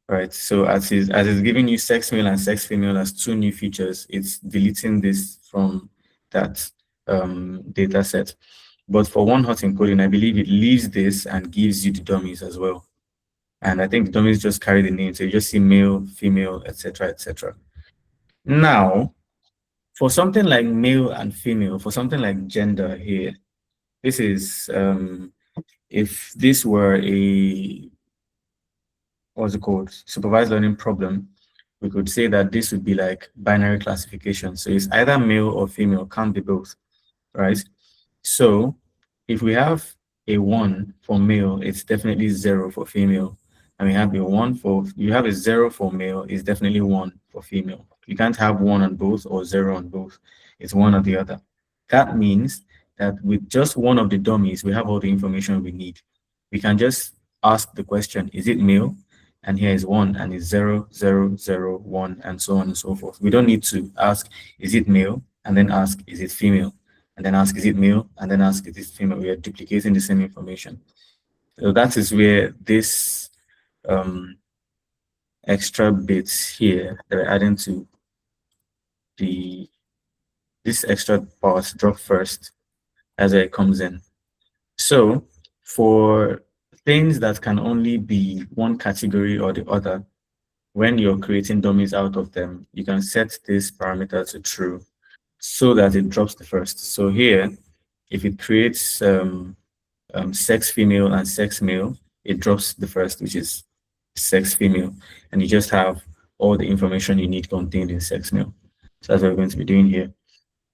right? So as it's giving you sex male and sex female as two new features, it's deleting this from that data set. But for one-hot encoding, I believe it leaves this and gives you the dummies as well. And I think the dummies just carry the name, so you just see male, female, etc., etc. Now, for something like male and female, for something like gender here, this is if this were a what's it called, supervised learning problem, we could say that this would be like binary classification. So it's either male or female, can't be both, right? So if we have a 1 for male, it's definitely 0 for female. And we have a 1 for, you have a 0 for male, it's definitely 1 for female. You can't have 1 on both or 0 on both. It's one or the other. That means that with just one of the dummies, we have all the information we need. We can just ask the question, is it male? And here is 1, and it's 0, 0, 0, 1, and so on and so forth. We don't need to ask, is it male? And then ask, is it female? And then ask, is it male? And then ask, is it female? We are duplicating the same information. So that is where this extra bits here that we're adding to this extra part drop first as it comes in. So for things that can only be one category or the other, when you're creating dummies out of them, you can set this parameter to true so that it drops the first. So here, if it creates sex female and sex male, it drops the first, which is sex female, and you just have all the information you need contained in sex male. So that's what we're going to be doing here.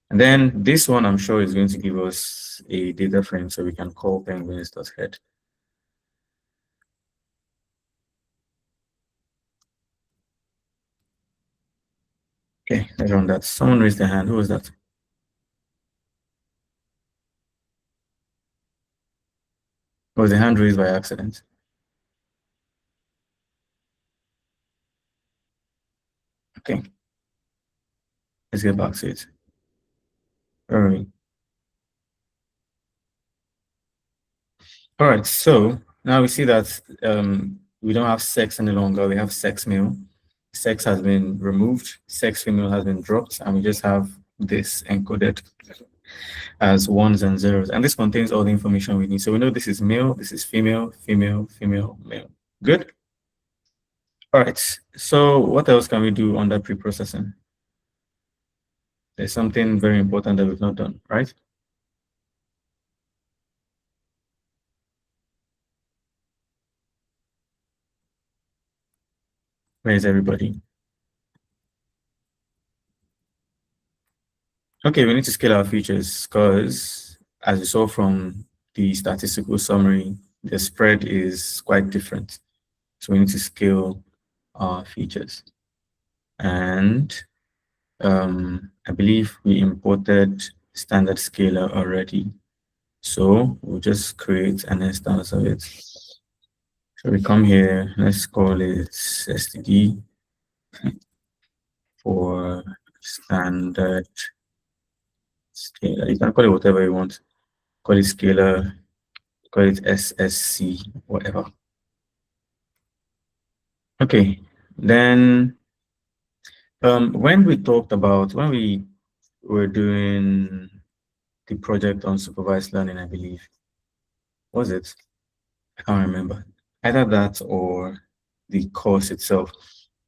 And then this one, I'm sure, is going to give us a data frame, so we can call penguins.head. Okay, let's run that. Someone raised their hand. Who was that? Was the hand raised by accident? Okay. Let's get back to it. All right. All right, so now we see that we don't have sex any longer. We have sex male. Sex has been removed. Sex female has been dropped, and we just have this encoded as ones and zeros. And this contains all the information we need. So we know this is male, this is female, female, female, male. Good? All right, so what else can we do under pre-processing? There's something very important that we've not done, right? Where is everybody? Okay, we need to scale our features because, as you saw from the statistical summary, the spread is quite different. So we need to scale our features. And I believe we imported standard scaler already. So we'll just create an instance of it. So we come here, let's call it std for standard scalar. You can call it whatever you want. Call it scalar, call it SSC, whatever. Okay, then when we were doing the project on supervised learning, I believe, was it? I can't remember. Either that or the course itself.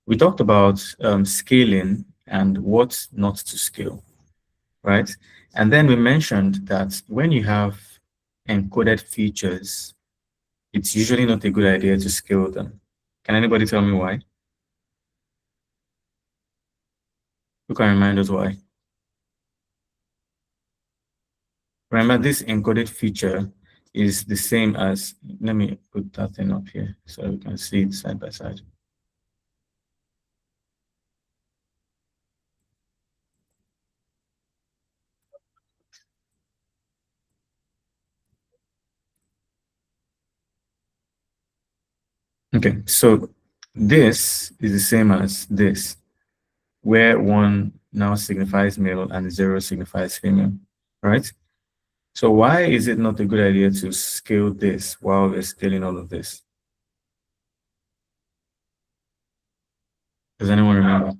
We talked about scaling and what not to scale, right? And then we mentioned that when you have encoded features, it's usually not a good idea to scale them. Can anybody tell me why? Who can remind us why? Remember, this encoded feature is the same as, let me put that thing up here so we can see it side by side. Okay, so this is the same as this, where 1 now signifies male and 0 signifies female, right? So why is it not a good idea to scale this while we're scaling all of this? Does anyone remember?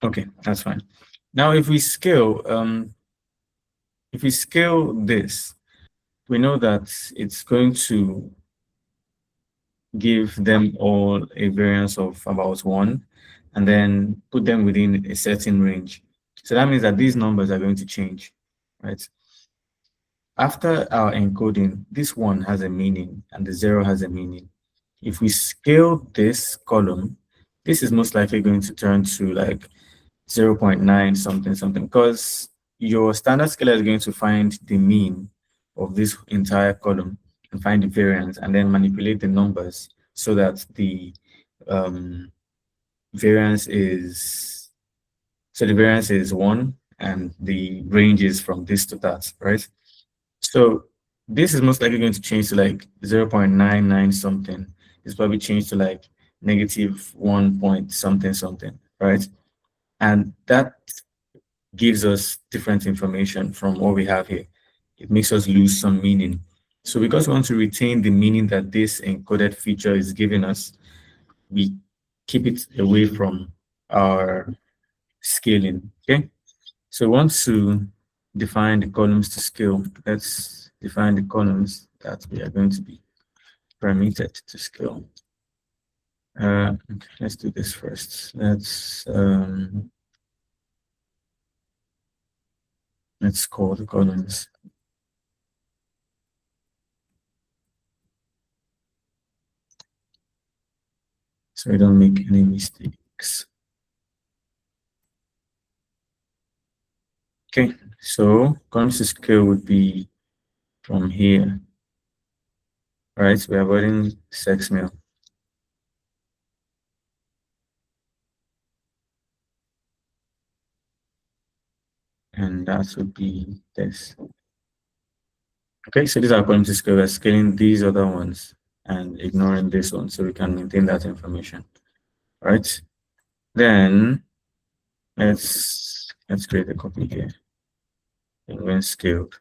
Okay, that's fine. Now, if we scale this, we know that it's going to give them all a variance of about 1 and then put them within a certain range. So that means that these numbers are going to change, right? After our encoding, this 1 has a meaning and the 0 has a meaning. If we scale this column, this is most likely going to turn to like 0.9 something something, because your standard scaler is going to find the mean of this entire column and find the variance and then manipulate the numbers so that the variance is 1 and the range is from this to that, right? So this is most likely going to change to like 0.99 something. It's probably changed to like -1 point something something, right? And that gives us different information from what we have here. It makes us lose some meaning. So because we want to retain the meaning that this encoded feature is giving us, we keep it away from our scaling, okay? So we want to define the columns to scale. Let's define the columns that we are going to be permitted to scale. Okay, let's do this first. Let's Let's call the columns. So we don't make any mistakes. Okay, so columns to scale would be from here. All right, so we're avoiding sex male. And that would be this. Okay, so these are columns to scale. We're scaling these other ones and ignoring this one so we can maintain that information. All right, then let's create a copy here. And when scaled.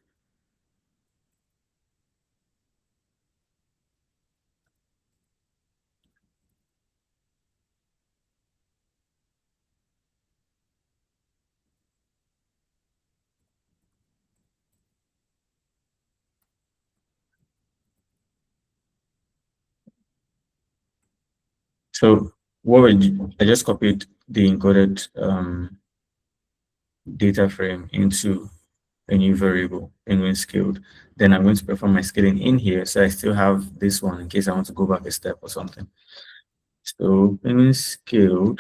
So I just copied the encoded data frame into a new variable and when scaled. Then I'm going to perform my scaling in here. So I still have this one in case I want to go back a step or something. So when scaled,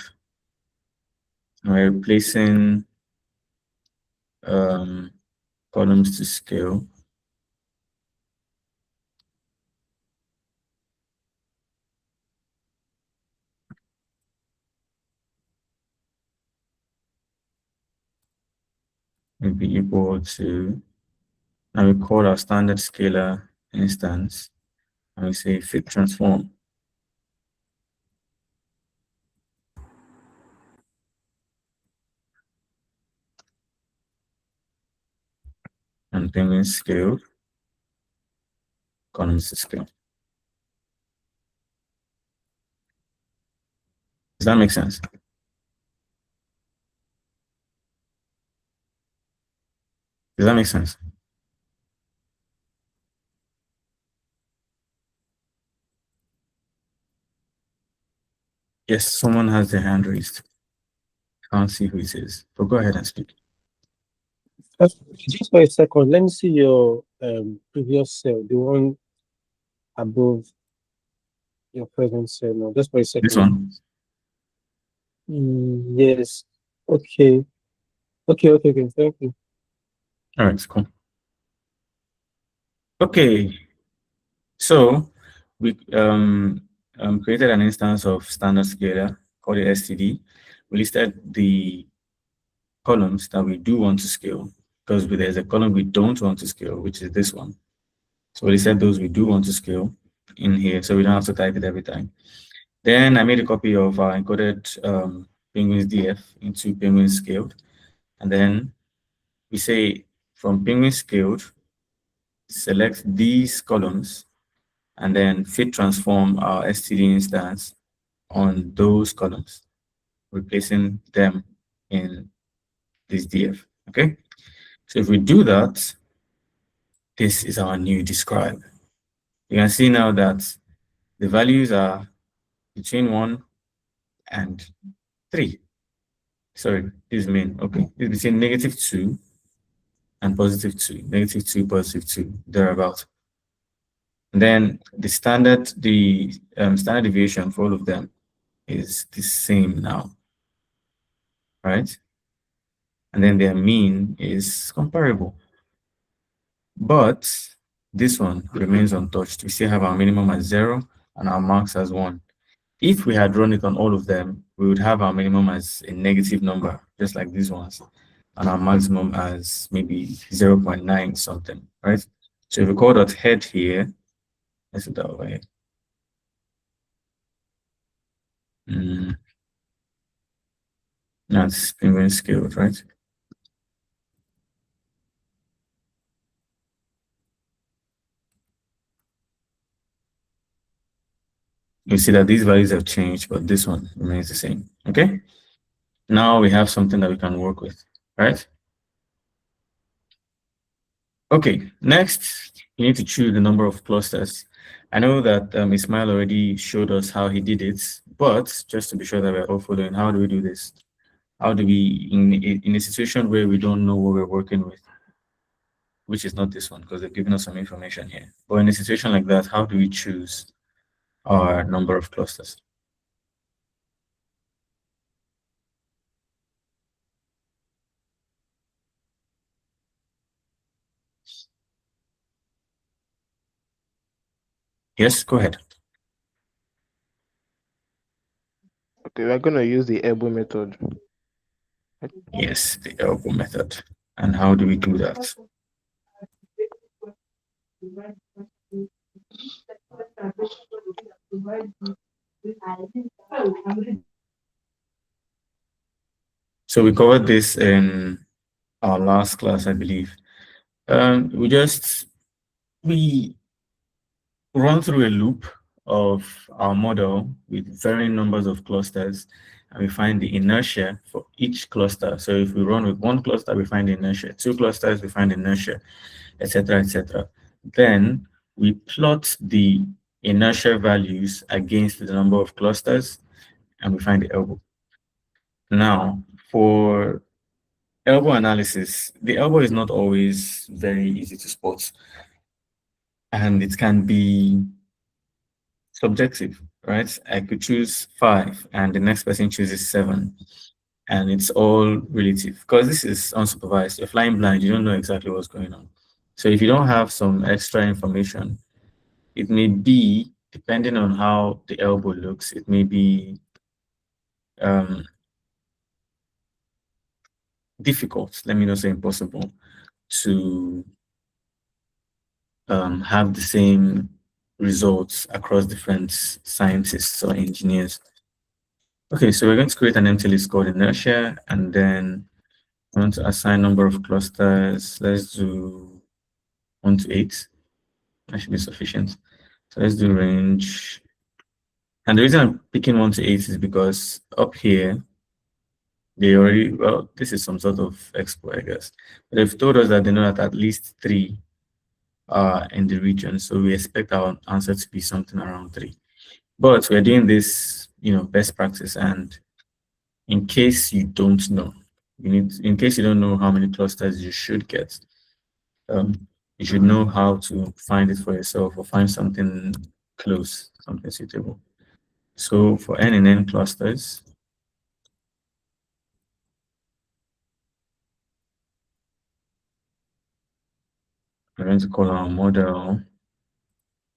I'm replacing columns to scale. Will be equal to, and we call our standard scalar instance, and we say fit transform. And then when scaled, columns to scale. Does that make sense? Does that make sense? Yes, someone has their hand raised. Can't see who it is, but go ahead and speak. Just for a second, let me see your previous cell, the one above your present cell now. Just for a second. This one? Yes. Okay. Okay. Thank you. All right, cool. Okay, so we created an instance of standard scalar called the STD. We listed the columns that we do want to scale because there's a column we don't want to scale, which is this one. So we listed those we do want to scale in here, so we don't have to type it every time. Then I made a copy of our encoded penguins DF into penguin scaled, and then we say from penguin scaled, select these columns, and then fit transform our STD instance on those columns, replacing them in this DF. Okay, so if we do that, this is our new describe. You can see now that the values are between 1 and 3. Sorry, this is mean. Okay, it's between -2 and +2, -2, +2, thereabout. And then the standard deviation for all of them is the same now, right? And then their mean is comparable. But this one remains untouched. We still have our minimum as 0 and our max as 1. If we had run it on all of them, we would have our minimum as a negative number, just like these ones, and our maximum as maybe 0.9 something, right? So if we call that head here, let's do that over here. That's penguin scaled, right? You see that these values have changed, but this one remains the same. Okay. Now we have something that we can work with, right? Okay. Next, you need to choose the number of clusters. I know that Ismail already showed us how he did it, but just to be sure that we're all following, how do we do this? How do we, in a situation where we don't know what we're working with, which is not this one because they've given us some information here. But in a situation like that, how do we choose our number of clusters? Yes, go ahead. Okay, we're going to use the elbow method. Yes, the elbow method. And how do we do that? So we covered this in our last class, I believe. We run through a loop of our model with varying numbers of clusters, and we find the inertia for each cluster. So if we run with one cluster, we find the inertia. Two clusters, we find the inertia, etc., etc. Then we plot the inertia values against the number of clusters, and we find the elbow. Now, for elbow analysis, the elbow is not always very easy to spot, and it can be subjective, right? I could choose 5 and the next person chooses 7, and it's all relative because this is unsupervised. You're flying blind, you don't know exactly what's going on. So if you don't have some extra information, it may be, depending on how the elbow looks, it may be difficult, let me not say impossible, to have the same results across different scientists or engineers. Okay, so we're going to create an empty list called inertia, and then I want to assign number of clusters. Let's do 1 to 8. That should be sufficient. So let's do range. And the reason I'm picking 1 to 8 is because up here, they already, well, this is some sort of export, I guess. But they've told us that they know that at least 3 are in the region. So we expect our answer to be something around 3. But we're doing this, best practice. And in case you don't know, in case you don't know how many clusters you should get, you should know how to find it for yourself or find something close, something suitable. So for n and n clusters, we're going to call our model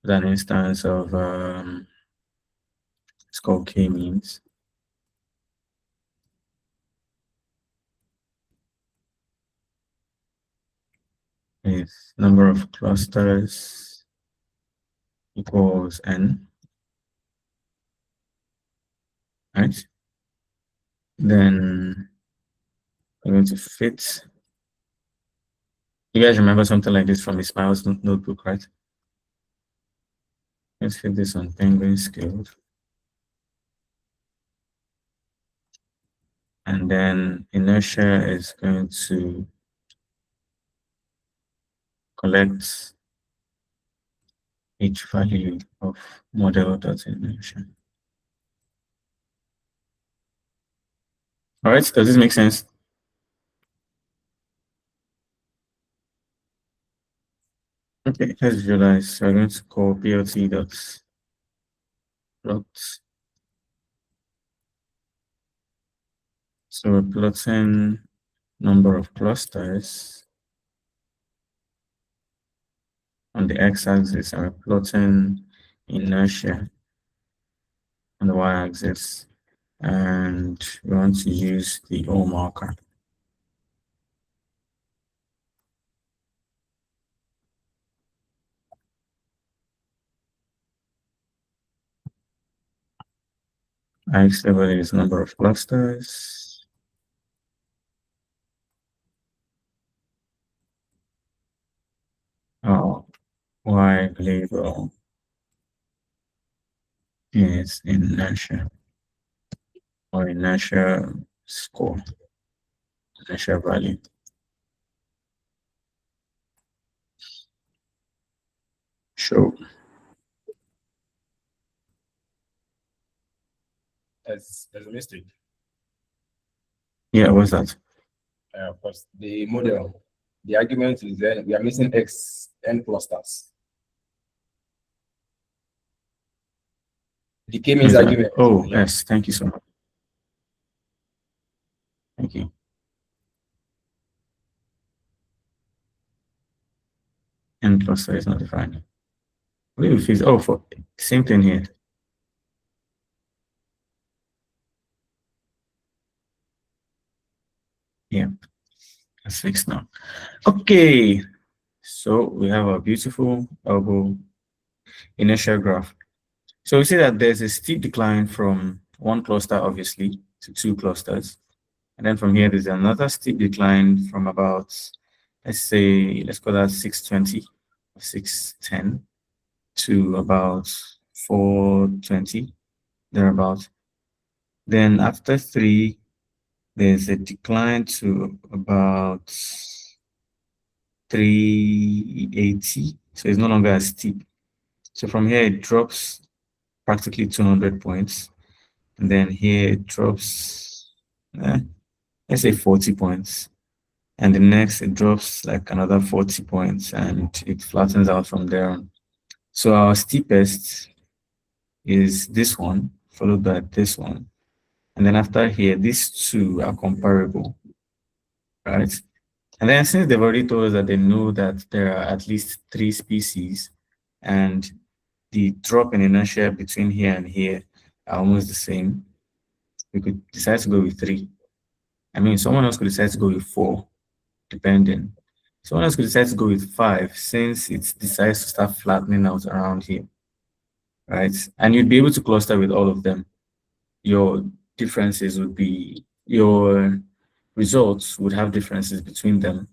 with an instance of it's called k-means. Is number of clusters equals n, right? Then we're going to fit. You guys remember something like this from Ismail's notebook, right? Let's fit this on penguin scaled. And then inertia is going to collect each value of model.inertia. All right, does this make sense? Okay, let's visualize. So we're going to call plot. So we're plotting number of clusters on the x-axis, and we're plotting inertia on the y-axis, and we want to use the O marker. X level is number of clusters. Y label is inertia or inertia score, inertia value. Show. There's a mistake. Yeah, what's that? Of course, the model The argument is that we are missing x n clusters. The k-means argument. Oh, yes. Thank you so much. Thank you. N cluster is not defined. We will fix. Oh, for same thing here. Yeah, that's fixed now. Okay, so we have a beautiful elbow inertial graph. So we see that there's a steep decline from one cluster, obviously, to two clusters. And then from here, there's another steep decline from about, let's call that 620 or 610 to about 420, thereabout. Then after 3, there's a decline to about 380. So it's no longer as steep. So from here, it drops practically 200 points. And then here it drops, let's say 40 points. And the next, it drops like another 40 points and it flattens out from there on. So our steepest is this one, followed by this one. And then after here, these two are comparable, right? And then since they've already told us that they know that there are at least 3 species and the drop in inertia between here and here are almost the same, we could decide to go with 3. I mean, someone else could decide to go with 4, depending. Someone else could decide to go with 5 since it decides to start flattening out around here, right? And you'd be able to cluster with all of them. Your differences would be, your results would have differences between them,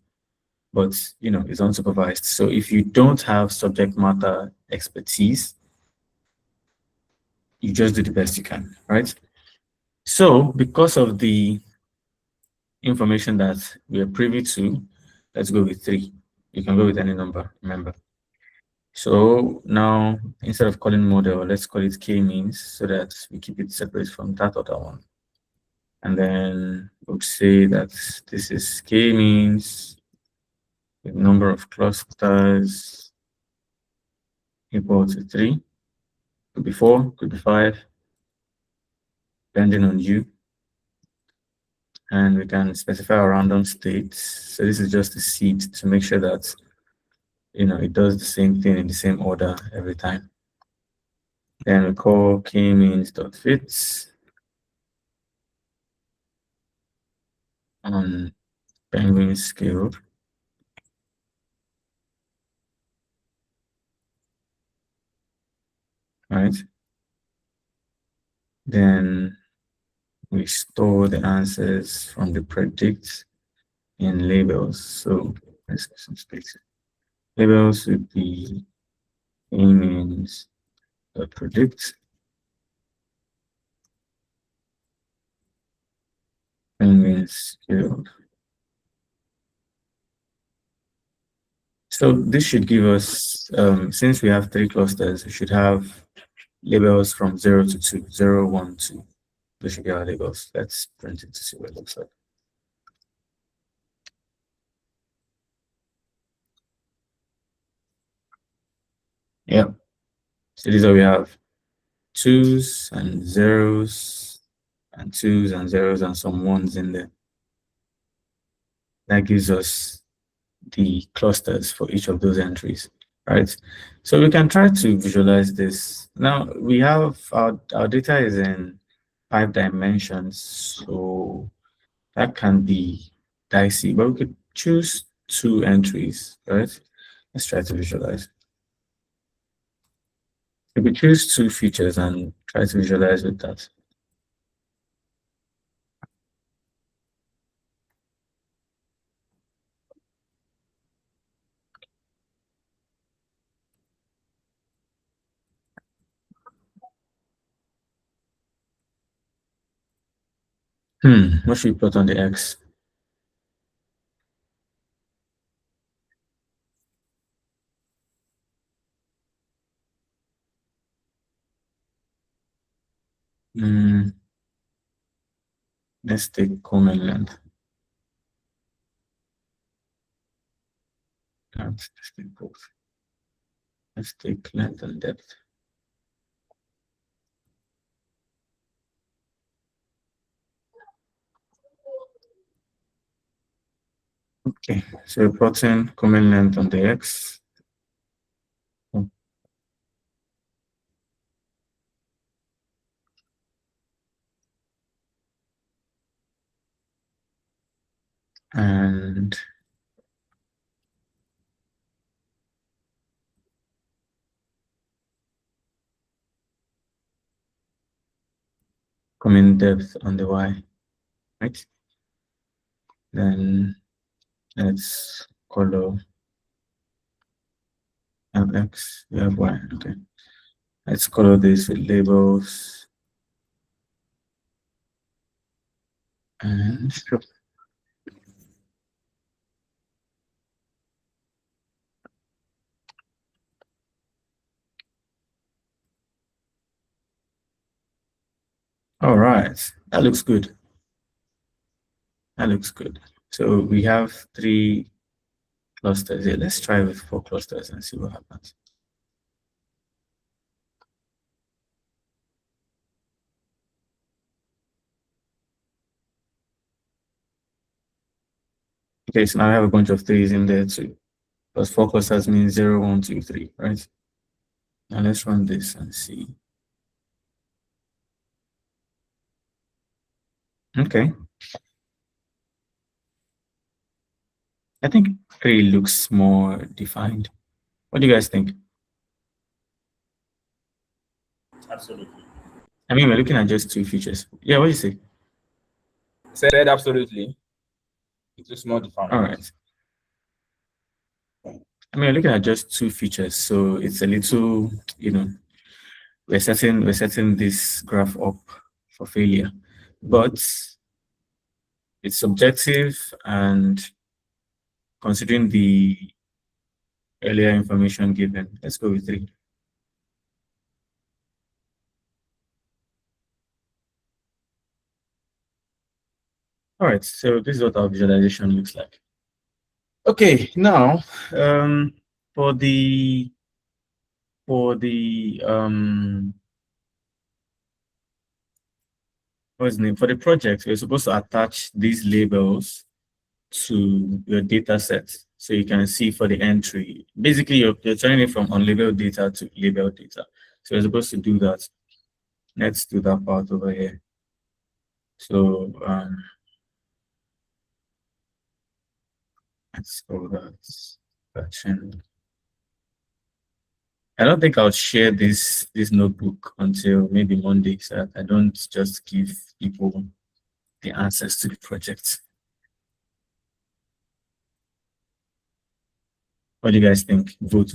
but it's unsupervised. So if you don't have subject matter expertise, you just do the best you can, right? So because of the information that we are privy to, let's go with 3. You can go with any number, remember. So now, instead of calling model, let's call it k-means so that we keep it separate from that other one. And then we'll say that this is k-means with number of clusters equal to 3. Could be 4, could be 5, depending on you. And we can specify a random state. So this is just a seed to make sure that it does the same thing in the same order every time. Then we call k-means.fit on penguin scale. Right. Then we store the answers from the predict in labels. So let's get some space. Labels would be k-means predict penguin scale. So this should give us, since we have 3 clusters, we should have labels from 0 to 2, 0, 1, 2. Those should be our labels. Let's print it to see what it looks like. Yeah. So these are we have 2s and 0s and 2s and 0s and some 1s in there. That gives us the clusters for each of those entries, right? So we can try to visualize this. Now we have our data is in 5 dimensions, so that can be dicey, but we could choose 2 entries, right? Let's try to visualize. We could choose 2 features and try to visualize with that. What should we plot on the X? Let's take Coleman length. Let's take both. Let's take length and depth. Okay, so plotting common length on the x. And common depth on the y, right? Then let's color x, we have y, okay. Let's color this with labels. And sure. All right, that looks good. That looks good. So we have 3 clusters here. Let's try with 4 clusters and see what happens. Okay, so now I have a bunch of 3s in there too. Plus 4 clusters means 0, 1, 2, 3, right? Now let's run this and see. Okay. I think 3 looks more defined. What do you guys think? Absolutely. I mean, we're looking at just 2 features. Yeah, what do you say? Said absolutely. It looks more defined. All right. I mean, we're looking at just 2 features, so it's a little, we're setting this graph up for failure, but it's subjective, and considering the earlier information given, let's go with 3. All right, so this is what our visualization looks like. Okay, now for the what's the name, for the project, we're supposed to attach these labels to your data set, so you can see for the entry. Basically, you're turning it from unlabeled data to labeled data. So we're supposed to do that. Let's do that part over here. So let's go that section. I don't think I'll share this notebook until maybe Monday, so that I don't just give people the answers to the project. What do you guys think? Vote.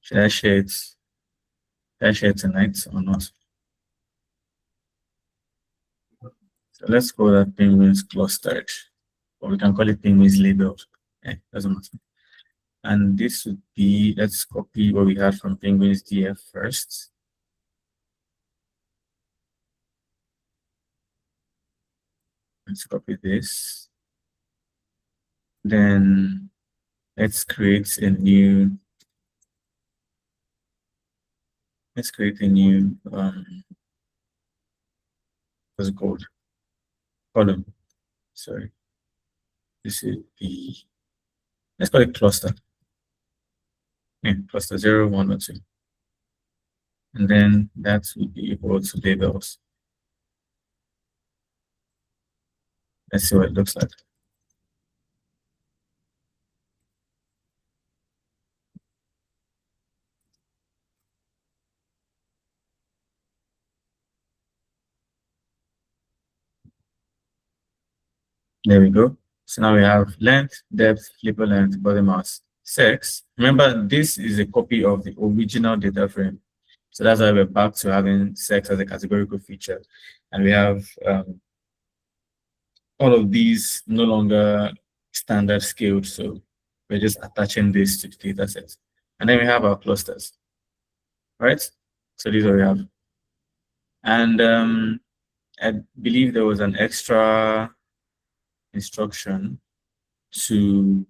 Should I share it? Should I share it tonight or not? So let's call that penguins clustered, or we can call it penguins labeled. Doesn't matter. And this would be, let's copy what we had from penguins DF first. Let's copy this. Then let's create a new what's it called? Column. Sorry. This is the, let's call it cluster. Yeah, cluster 0, 1, or 2. And then that would be equal to labels. Let's see what it looks like. There we go. So now we have length, depth, flipper length, body mass, sex. Remember, this is a copy of the original data frame. So that's why we're back to having sex as a categorical feature. And we have all of these no longer standard scaled. So we're just attaching this to the data set. And then we have our clusters, right? So these are what we have. And I believe there was an extra instruction to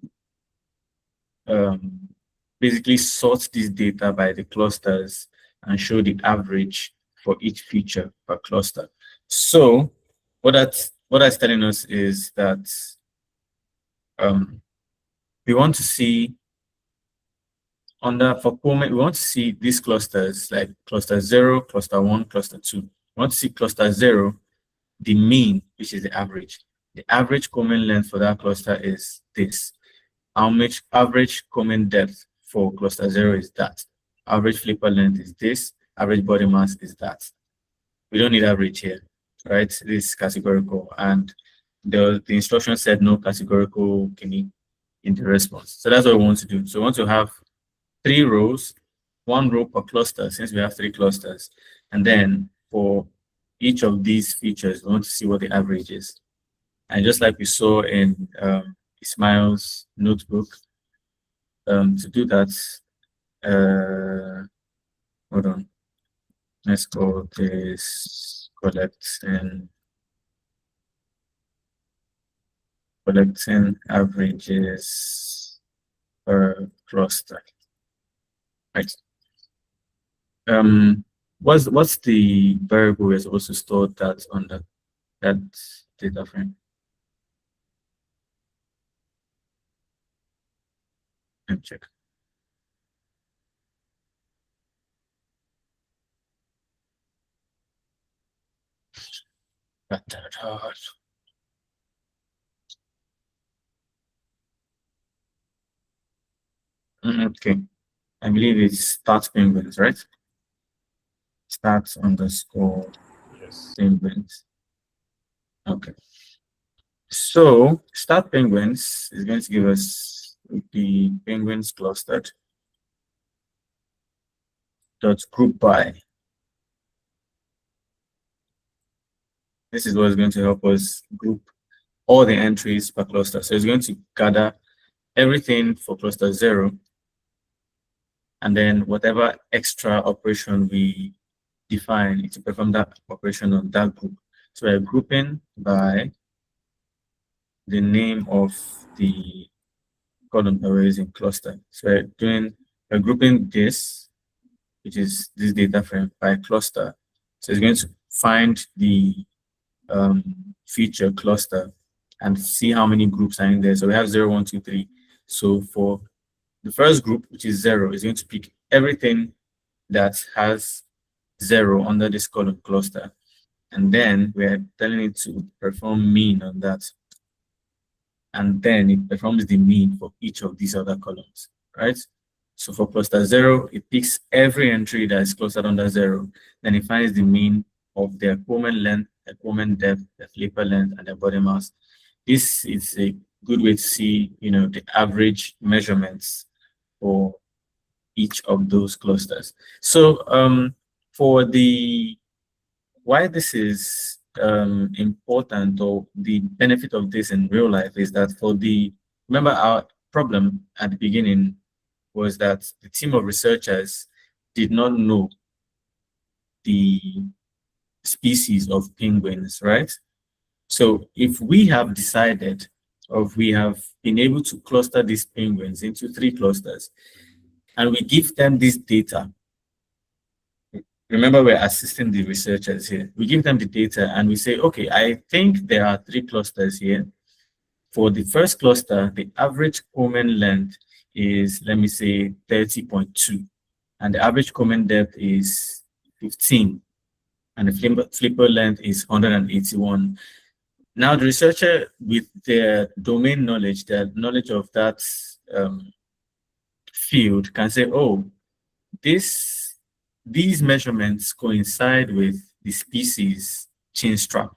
basically sort this data by the clusters and show the average for each feature per cluster. So what that's telling us is that we want to see for Pullman, we want to see these clusters like cluster 0, cluster 1, cluster 2. We want to see cluster 0, the mean, which is the average. The average Coleman length for that cluster is this. How much average Coleman depth for cluster 0 is that. Average flipper length is this. Average body mass is that. We don't need average here, right? This is categorical. And the instruction said no categorical in the response. So that's what we want to do. So we want to have 3 rows, 1 row per cluster, since we have 3 clusters. And then for each of these features, we want to see what the average is. And just like we saw in Ismail's notebook, to do that, hold on. Let's call this collecting averages per cluster. Right. What's the variable we're supposed to store that on that data frame? Let me check. Okay. I believe it's start penguins, right? Start underscore penguins. Okay. So start penguins is going to give us the penguins clustered dot group by. This is what is going to help us group all the entries per cluster. So it's going to gather everything for cluster 0, and then whatever extra operation we define to perform that operation on that group. So we're grouping by the name of the column arrays in cluster. So we're grouping this, which is this data frame, by cluster. So it's going to find the feature cluster and see how many groups are in there. So we have 0, 1, 2, 3. So for the first group, which is 0, is going to pick everything that has 0 under this column cluster. And then we're telling it to perform mean on that. And then it performs the mean for each of these other columns, right? So for cluster 0, it picks every entry that is clustered under 0. Then it finds the mean of their Coleman length, their Coleman depth, their flipper length, and their body mass. This is a good way to see, the average measurements for each of those clusters. So for why this is important, or the benefit of this in real life, is that remember our problem at the beginning was that the team of researchers did not know the species of penguins, right? So if we have decided, or if we have been able to cluster these penguins into 3 clusters, and we give them this data, remember we're assisting the researchers here. We give them the data and we say, okay, I think there are 3 clusters here. For the first cluster, the average Coleman length is, let me say, 30.2. And the average Coleman depth is 15. And the flipper length is 181. Now, the researcher, with their domain knowledge, their knowledge of that field, can say, oh, these measurements coincide with the species chin strap.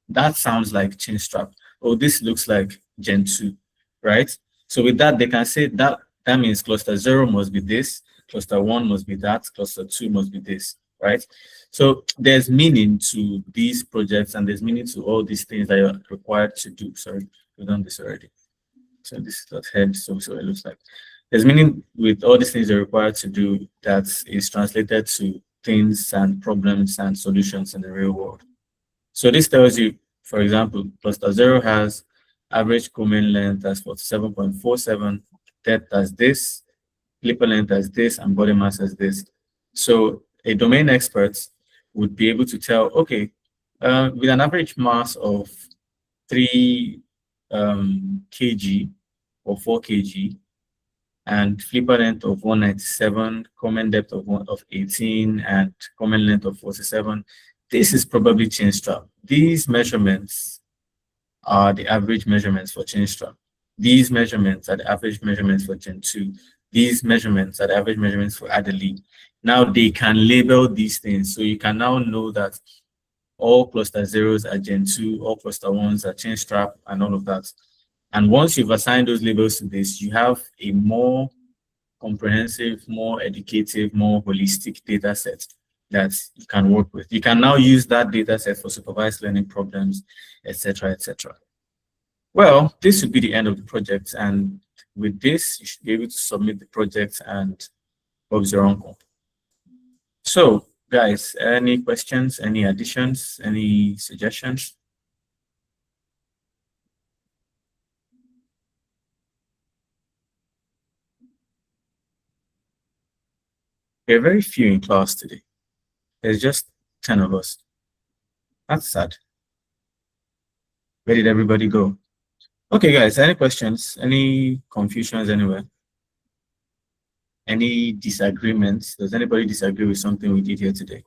That sounds like chin strap. Oh, this looks like Gen 2, right? So with that, they can say that means cluster 0 must be this, cluster 1 must be that, cluster 2 must be this, right? So there's meaning to these projects, and there's meaning to all these things that you're required to do. Sorry, we've done this already. So this is head, so it looks like. There's meaning with all these things you're required to do that is translated to things and problems and solutions in the real world. So this tells you, for example, cluster 0 has average Coleman length as 47.47, depth as this, flipper length as this, and body mass as this. So a domain expert would be able to tell, okay, with an average mass of 3 kg or 4 kg, and flipper length of 197, common depth of 18, and common length of 47, this is probably chain strap. These measurements are the average measurements for chain strap. These measurements are the average measurements for Gen 2. These measurements are the average measurements for Adelie. Now they can label these things. So you can now know that all cluster zeros are Gen 2, all cluster 1s are chain strap, and all of that. And once you've assigned those labels to this, you have a more comprehensive, more educative, more holistic data set that you can work with. You can now use that data set for supervised learning problems, etc., etc. Well, this would be the end of the project. And with this, you should be able to submit the project and Bob's your uncle. So, guys, any questions, any additions, any suggestions? There are very few in class today. There's just 10 of us. That's sad. Where did everybody go? Okay, guys, any questions? Any confusions anywhere? Any disagreements? Does anybody disagree with something we did here today?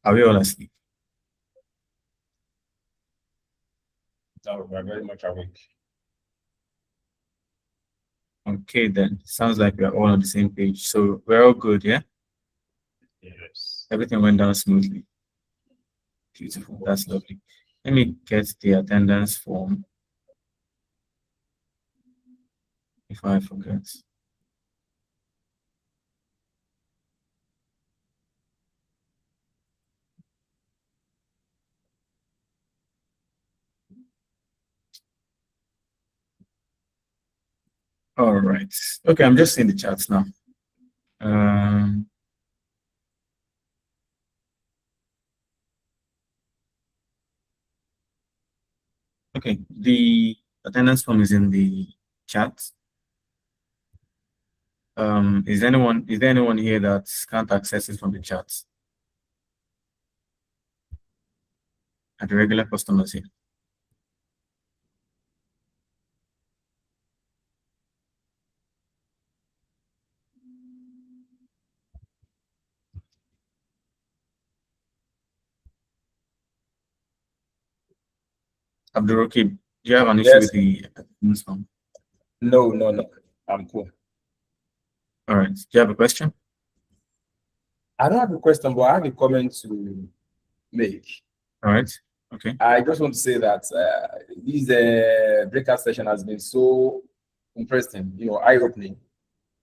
Are we all asleep? No, we're very much awake. Okay, then. Sounds like we're all on the same page. So we're all good, yeah? Yes. Everything went down smoothly. Beautiful. That's lovely. Let me get the attendance form. If I forget. All right. Okay, I'm just seeing the charts now. Okay, the attendance form is in the chat. Is there anyone here that can't access it from the chat? Are the regular customers here? Abdurraqib, do you have an issue with the attendance form? No, I'm cool. All right. Do you have a question? I don't have a question, but I have a comment to make. All right. Okay. I just want to say that this breakout session has been so interesting, eye-opening.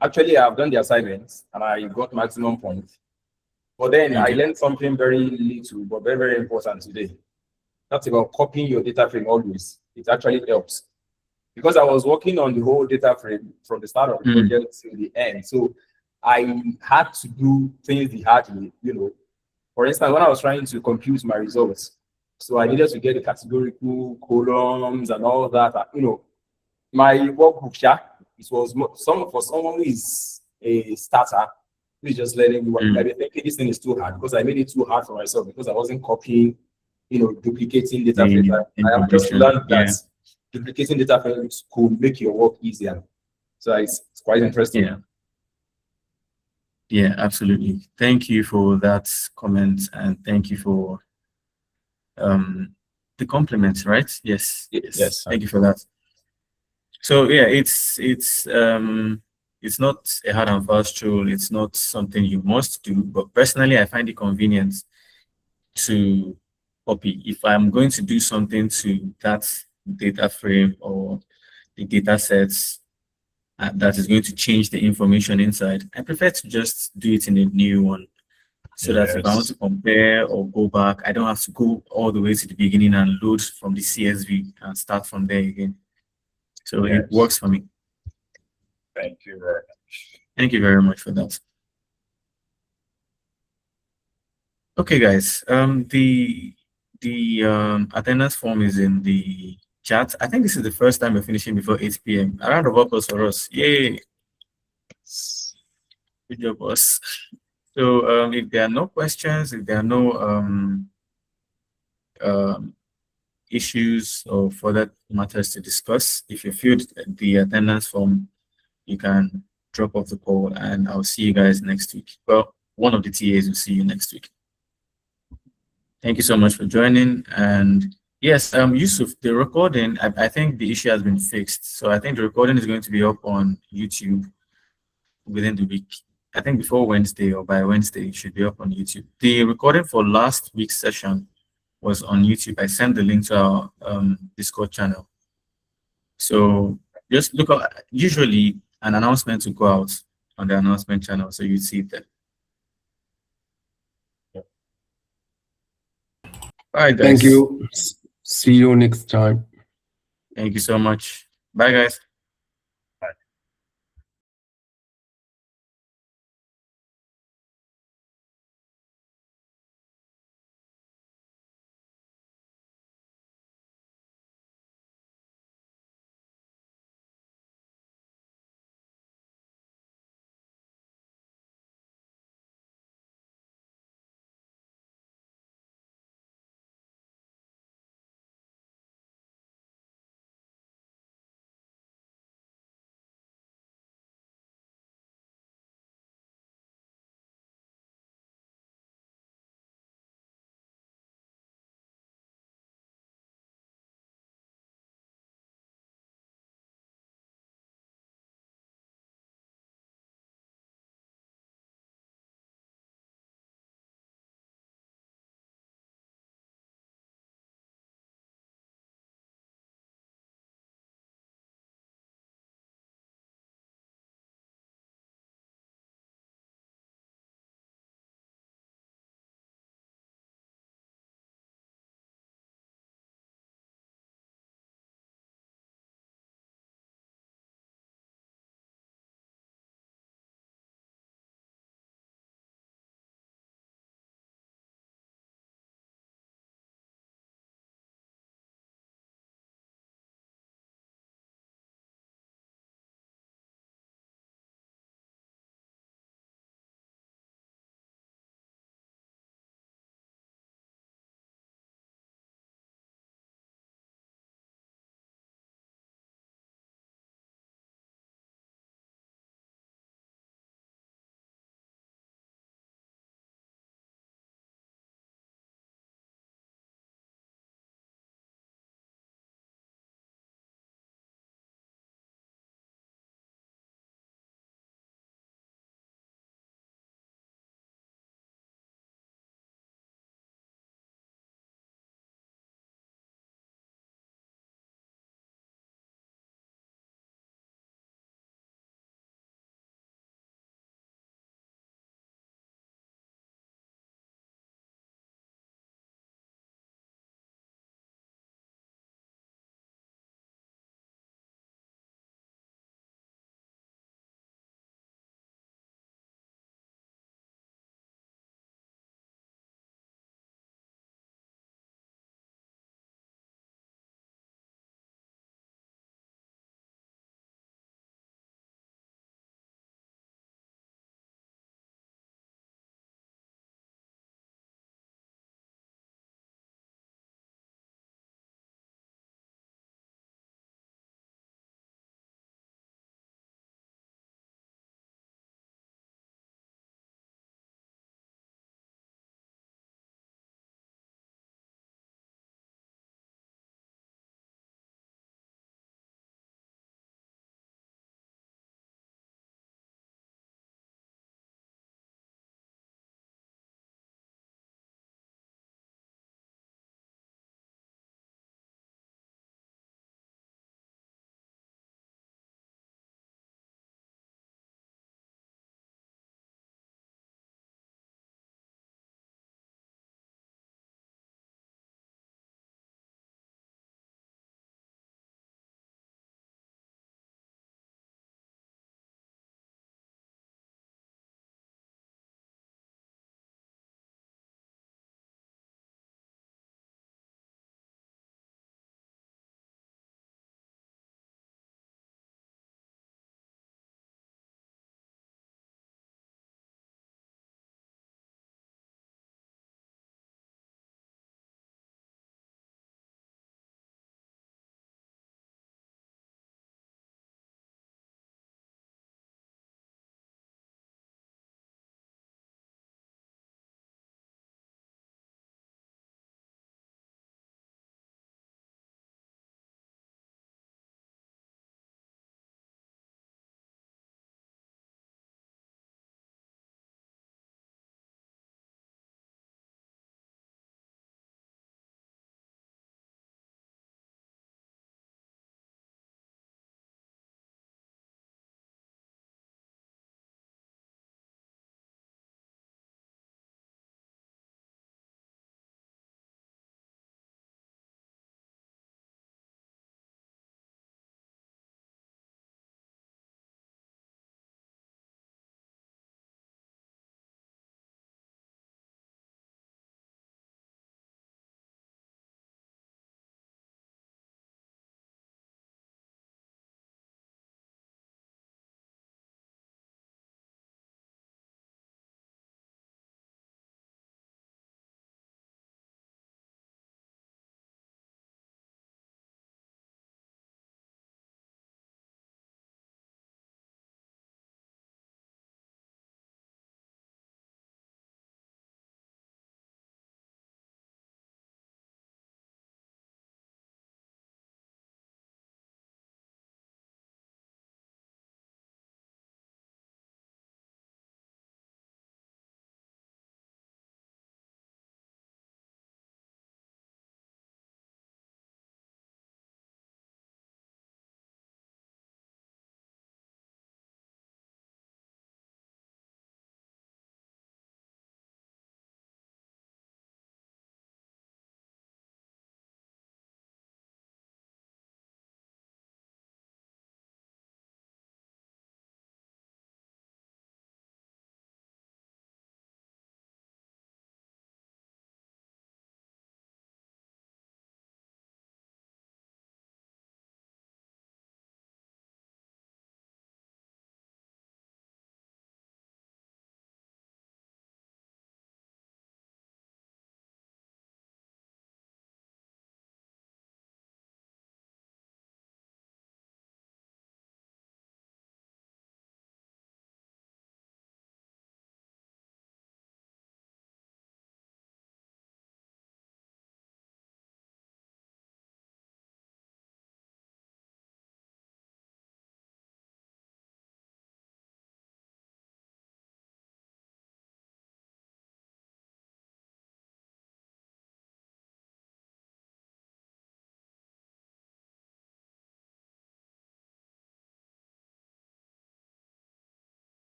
Actually, I've done the assignments and I got maximum points. But then I learned something very little, but very, very important today. That's about copying your data frame always. It actually helps. Because I was working on the whole data frame from the start of the project to the end. So I had to do things the hard way, For instance, when I was trying to compute my results, so I needed to get the categorical columns and all that. My workbook, it was for someone who is a starter, who is just learning me work. I be thinking this thing is too hard because I made it too hard for myself because I wasn't copying, duplicating data frames. I have just learned that duplicating data frames could make your work easier. So it's quite interesting. Yeah, absolutely. Thank you for that comment and thank you for the compliments, right? Yes. Thank you for that. So yeah, it's not a hard and fast rule. It's not something you must do, but personally, I find it convenient to copy. If I'm going to do something to that data frame or the data sets that is going to change the information inside, I prefer to just do it in a new one. So that if I want to compare or go back, I don't have to go all the way to the beginning and load from the CSV and start from there again. So it works for me. Thank you very much. Thank you very much for that. Okay, guys. The attendance form is in the chat. I think this is the first time we're finishing before 8 p.m. A round of applause for us. Yay! Good job, boss. So if there are no questions, if there are no issues or further matters to discuss, if you filled the attendance form, you can drop off the call and I'll see you guys next week. Well, one of the TAs will see you next week. Thank you so much for joining. And yes, Yusuf, the recording, I think the issue has been fixed. So I think the recording is going to be up on YouTube within the week. I think before Wednesday or by Wednesday, it should be up on YouTube. The recording for last week's session was on YouTube. I sent the link to our Discord channel. So just look up, usually an announcement will go out on the announcement channel, so you see it there. All right, guys. Thank you. See you next time. Thank you so much. Bye, guys.